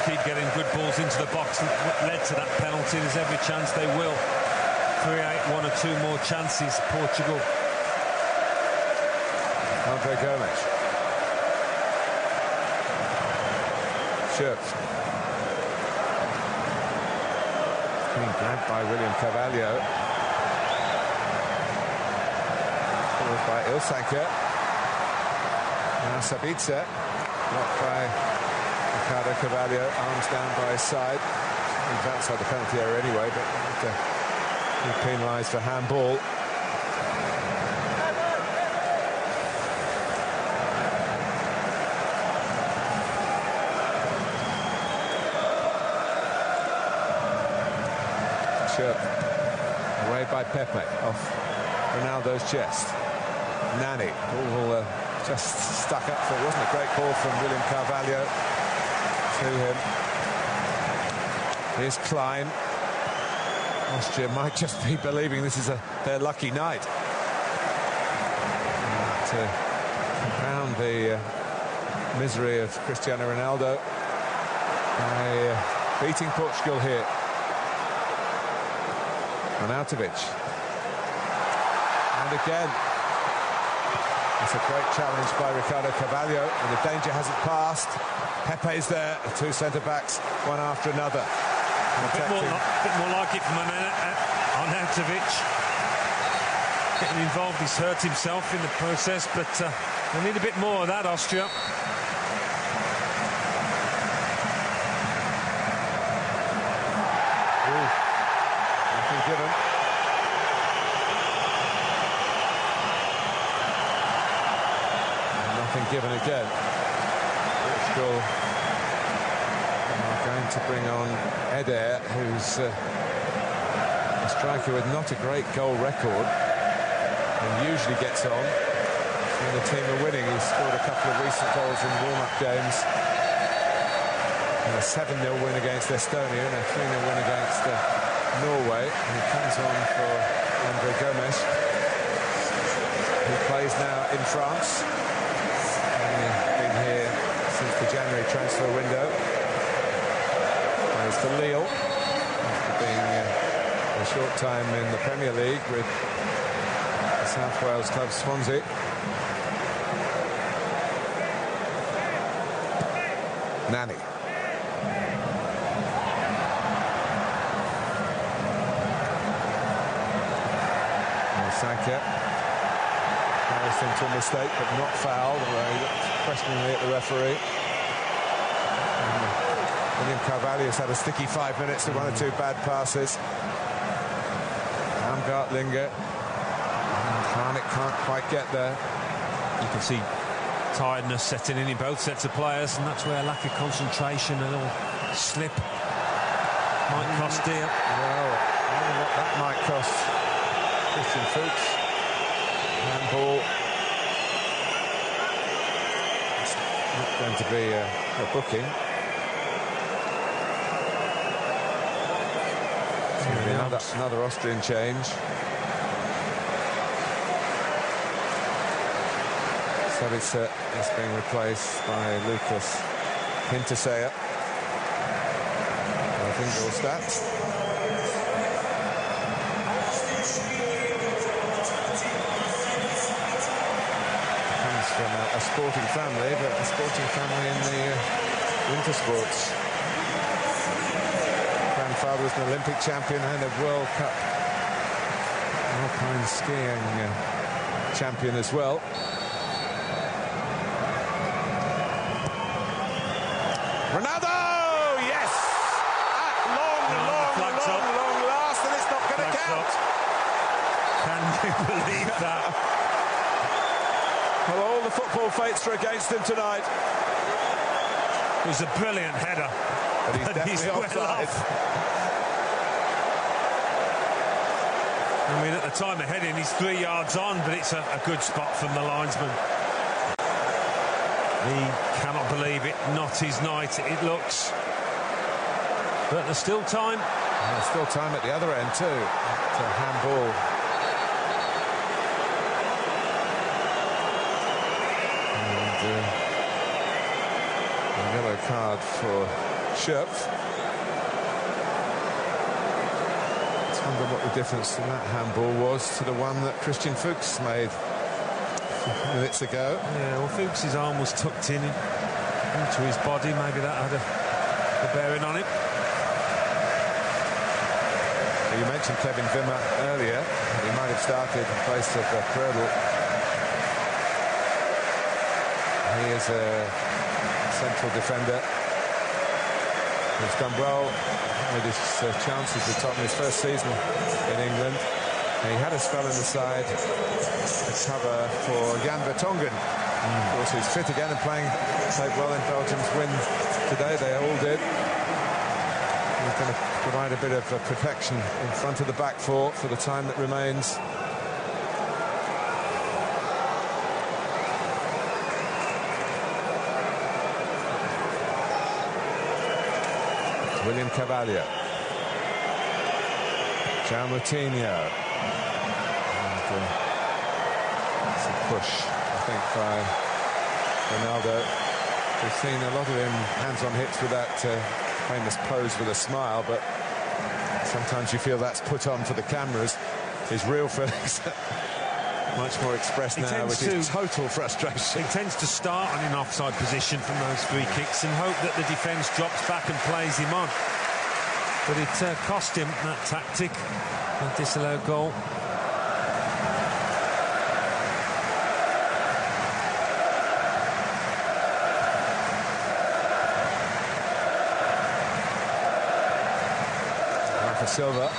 Speaker 1: keep getting good balls into the box that led to that penalty. There's every chance they will create one or two more chances, Portugal.
Speaker 2: Andre Gomes. Schürpf. Being grabbed by William Carvalho. Followed by Ilsanker. Now Sabitzer. Blocked by Ricardo Carvalho. Arms down by his side. He's outside the penalty area anyway, but he's penalised for handball. Away by Pepe, off Ronaldo's chest. Nani, ball just stuck up, so it wasn't a great ball from William Carvalho to him. Here's Klein. Austria might just be believing this is their lucky night. To compound the misery of Cristiano Ronaldo by beating Portugal here. Arnautovic. And again, it's a great challenge by Ricardo Carvalho, and the danger hasn't passed. Pepe's there, the two centre-backs, one after another.
Speaker 1: A bit more like it from Arnautovic. Getting involved, he's hurt himself in the process, but they need a bit more of that, Austria.
Speaker 2: Given. Nothing given again. Portugal are going to bring on Eder, who's a striker with not a great goal record and usually gets on when the team are winning. He's scored a couple of recent goals in warm-up games. And a 7-0 win against Estonia and a 3-0 win against Norway. And he comes on for Andre Gomes, who plays now in France. He's been here since the January transfer window. Plays for Lille after being a short time in the Premier League with the South Wales club Swansea. Nani. Sanker almost into a mistake, but not fouled, although he looked questioningly at the referee. William Carvalho's had a sticky 5 minutes with one or two bad passes. Baumgart, Linger, and Harnik can't quite get there.
Speaker 1: You can see tiredness setting in both sets of players, and that's where a lack of concentration, a little slip might cost dear.
Speaker 2: Well, I don't know what that might cost Christian Fuchs. Handball. It's not going to be a booking. It's going to be another Austrian change. Sabitzer is being replaced by Lucas Hinterseer. I think Ingolstadt. From a sporting family, but a sporting family in the winter sports. Grandfather was an Olympic champion and a World Cup alpine skiing champion as well. Ronaldo! Yes! At long last, and it's not going to count.
Speaker 1: Can you believe that?
Speaker 2: Well, all the football fates are against him tonight.
Speaker 1: It was a brilliant header.
Speaker 2: But he's definitely offside.
Speaker 1: I mean, at the time of heading, he's 3 yards on, but it's a good spot from the linesman. He cannot believe it. Not his night, it looks. But there's still time.
Speaker 2: And there's still time at the other end, too. It's a handball. A yellow card for Schöpf. Let's wonder what the difference in that handball was to the one that Christian Fuchs made minutes ago.
Speaker 1: Yeah, well, Fuchs' arm was tucked in into his body. Maybe that had a bearing on it.
Speaker 2: You mentioned Kevin Wimmer earlier. He might have started in place of Prödl. He is a central defender. He's done well with his chances at Tottenham his first season in England. And he had a spell in the side to cover for Jan Vertonghen. Of course, he's fit again and played well in Belgium's win today. They all did. He's going to provide a bit of protection in front of the back four for the time that remains. William Carvalho. João Moutinho. It's a push, I think, by Ronaldo. We've seen a lot of him hands on hips with that famous pose with a smile, but sometimes you feel that's put on for the cameras. His real feelings much more expressed now with his total frustration.
Speaker 1: He tends to start on an offside position from those free kicks and hope that the defence drops back and plays him on. But it cost him that tactic, that disallowed goal.
Speaker 2: Rafa Silva,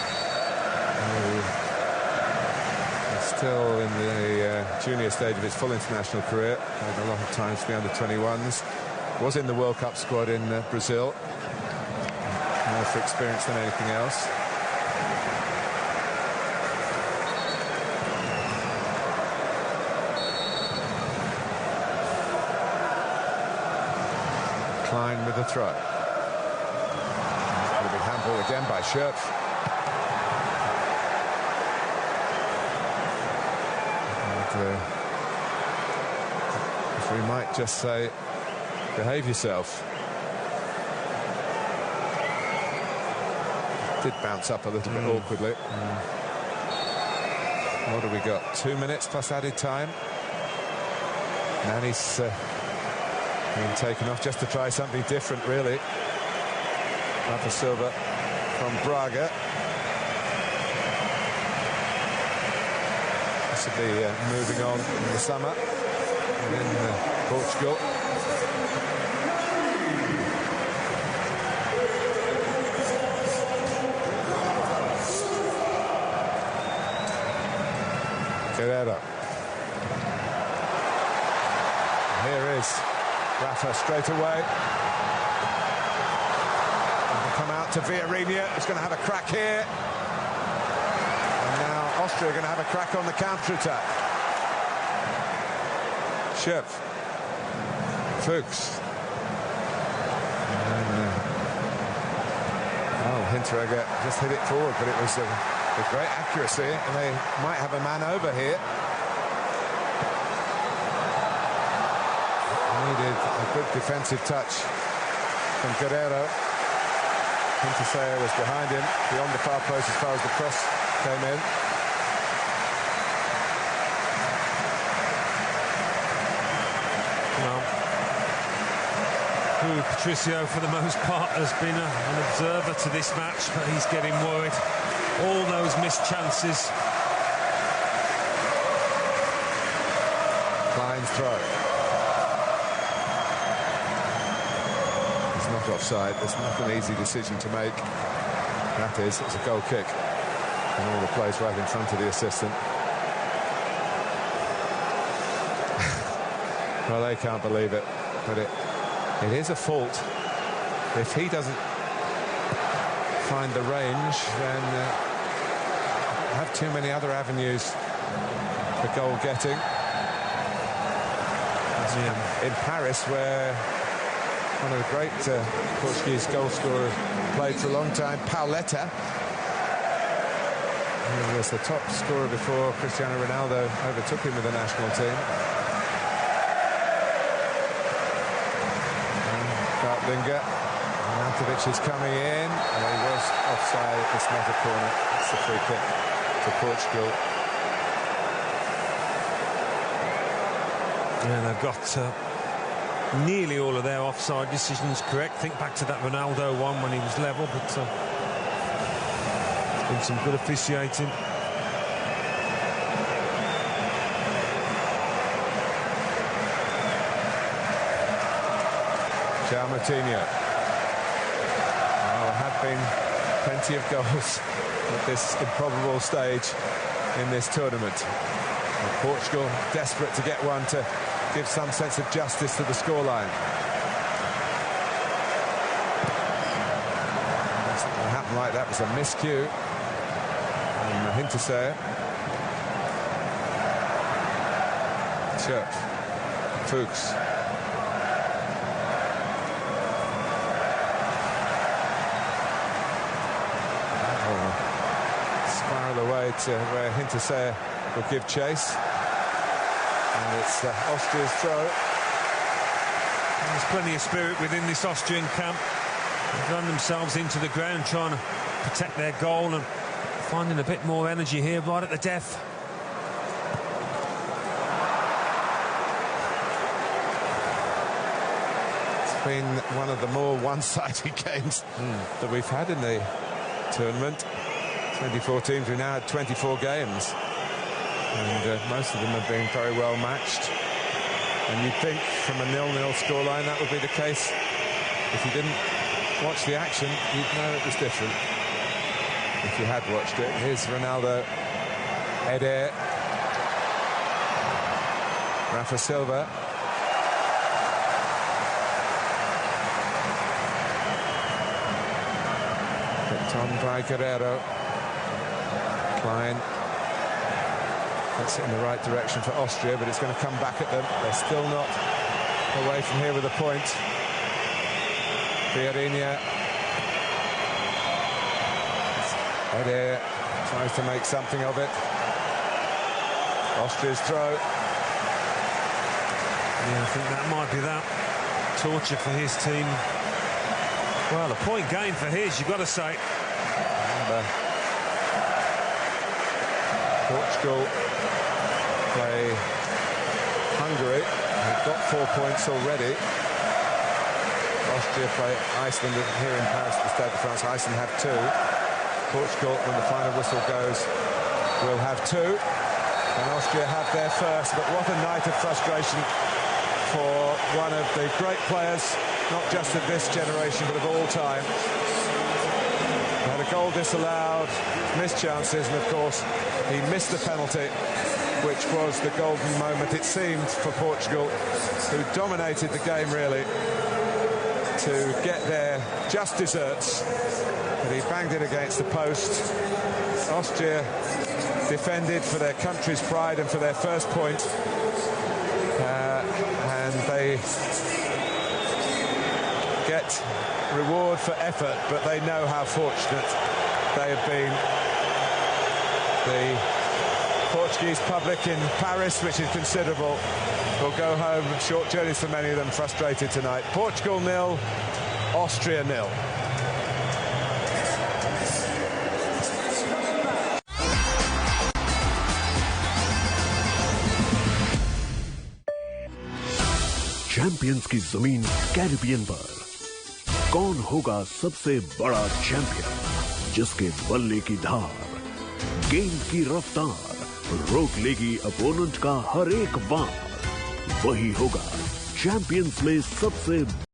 Speaker 2: still in the junior stage of his full international career, played a lot of times for the under-21s, was in the World Cup squad in Brazil, more for experience than anything else. Klein with the throw. It's going to be handball again by Schöpf. If we might just say, behave yourself. Did bounce up a little bit awkwardly. What have we got? 2 minutes plus added time. Nani's being taken off just to try something different, really. Rafa Silva from Braga. Possibly moving on in the summer in Portugal. Guerrero. Here is Rafa straight away. Come out to Villarreal, who's going to have a crack here. Austria are going to have a crack on the counter-attack. Schöpf. Fuchs. And, Hinteregger just hit it forward, but it was with great accuracy, and they might have a man over here. Needed a good defensive touch from Guerrero. Hinteregger was behind him, beyond the far post as far as the cross came in.
Speaker 1: Patricio, for the most part, has been an observer to this match, but he's getting worried. All those missed chances.
Speaker 2: Klein's throw. It's not offside. It's not an easy decision to make. That is, it's a goal kick. And all the plays right in front of the assistant. Well, they can't believe it, but it is a fault. If he doesn't find the range, then have too many other avenues for goal getting. In Paris, where one of the great Portuguese goal scorers played for a long time, Pauleta, who was the top scorer before Cristiano Ronaldo overtook him with the national team. Linger, now Milinkovic is coming in. He was offside. It's not a corner. It's a free kick to Portugal.
Speaker 1: Yeah, they've got nearly all of their offside decisions correct. Think back to that Ronaldo one when he was level, but there's been some good officiating.
Speaker 2: João Moutinho. Well, there have been plenty of goals at this improbable stage in this tournament. And Portugal desperate to get one to give some sense of justice to the scoreline. Something happened like that was a miscue. And Hinterseer. Church. Fuchs. Away to where Hinterseer will give chase, and it's Austria's throw.
Speaker 1: And there's plenty of spirit within this Austrian camp. They've run themselves into the ground trying to protect their goal and finding a bit more energy here right at the death.
Speaker 2: It's been one of the more one-sided games that we've had in the tournament. 24 teams, we've now had 24 games, and most of them have been very well matched. And you'd think from a 0-0 scoreline that would be the case. If you didn't watch the action, you'd know it was different. If you had watched it, here's Ronaldo, Eder, Rafa Silva. Picked on by Guerrero. Klein. That's in the right direction for Austria, but it's going to come back at them. They're still not away from here with a point. Vieirinha. Eder tries to make something of it. Austria's throw.
Speaker 1: Yeah, I think that might be that. Torture for his team. Well, a point gain for his, you've got to say.
Speaker 2: Portugal play Hungary. They've got 4 points already. Austria play Iceland here in Paris at the Stade de France. Iceland have 2. Portugal, when the final whistle goes, will have 2. And Austria have their first. But what a night of frustration for one of the great players, not just of this generation, but of all time. Had a goal disallowed, missed chances, and of course he missed the penalty, which was the golden moment, it seemed, for Portugal, who dominated the game really to get their just desserts, but he banged it against the post. Austria defended for their country's pride and for their first point, and they get reward for effort, but they know how fortunate they have been. The Portuguese public in Paris, which is considerable, will go home, short journeys for many of them, frustrated tonight. Portugal 0, Austria 0.
Speaker 3: Champions की जमीन Caribbean पर कौन होगा सबसे बड़ा champion, जिसके बल्ले की धार, गेंद की रफ्तार रोक लेगी अपोनेंट का हर एक वार? वही होगा चैंपियंस में सबसे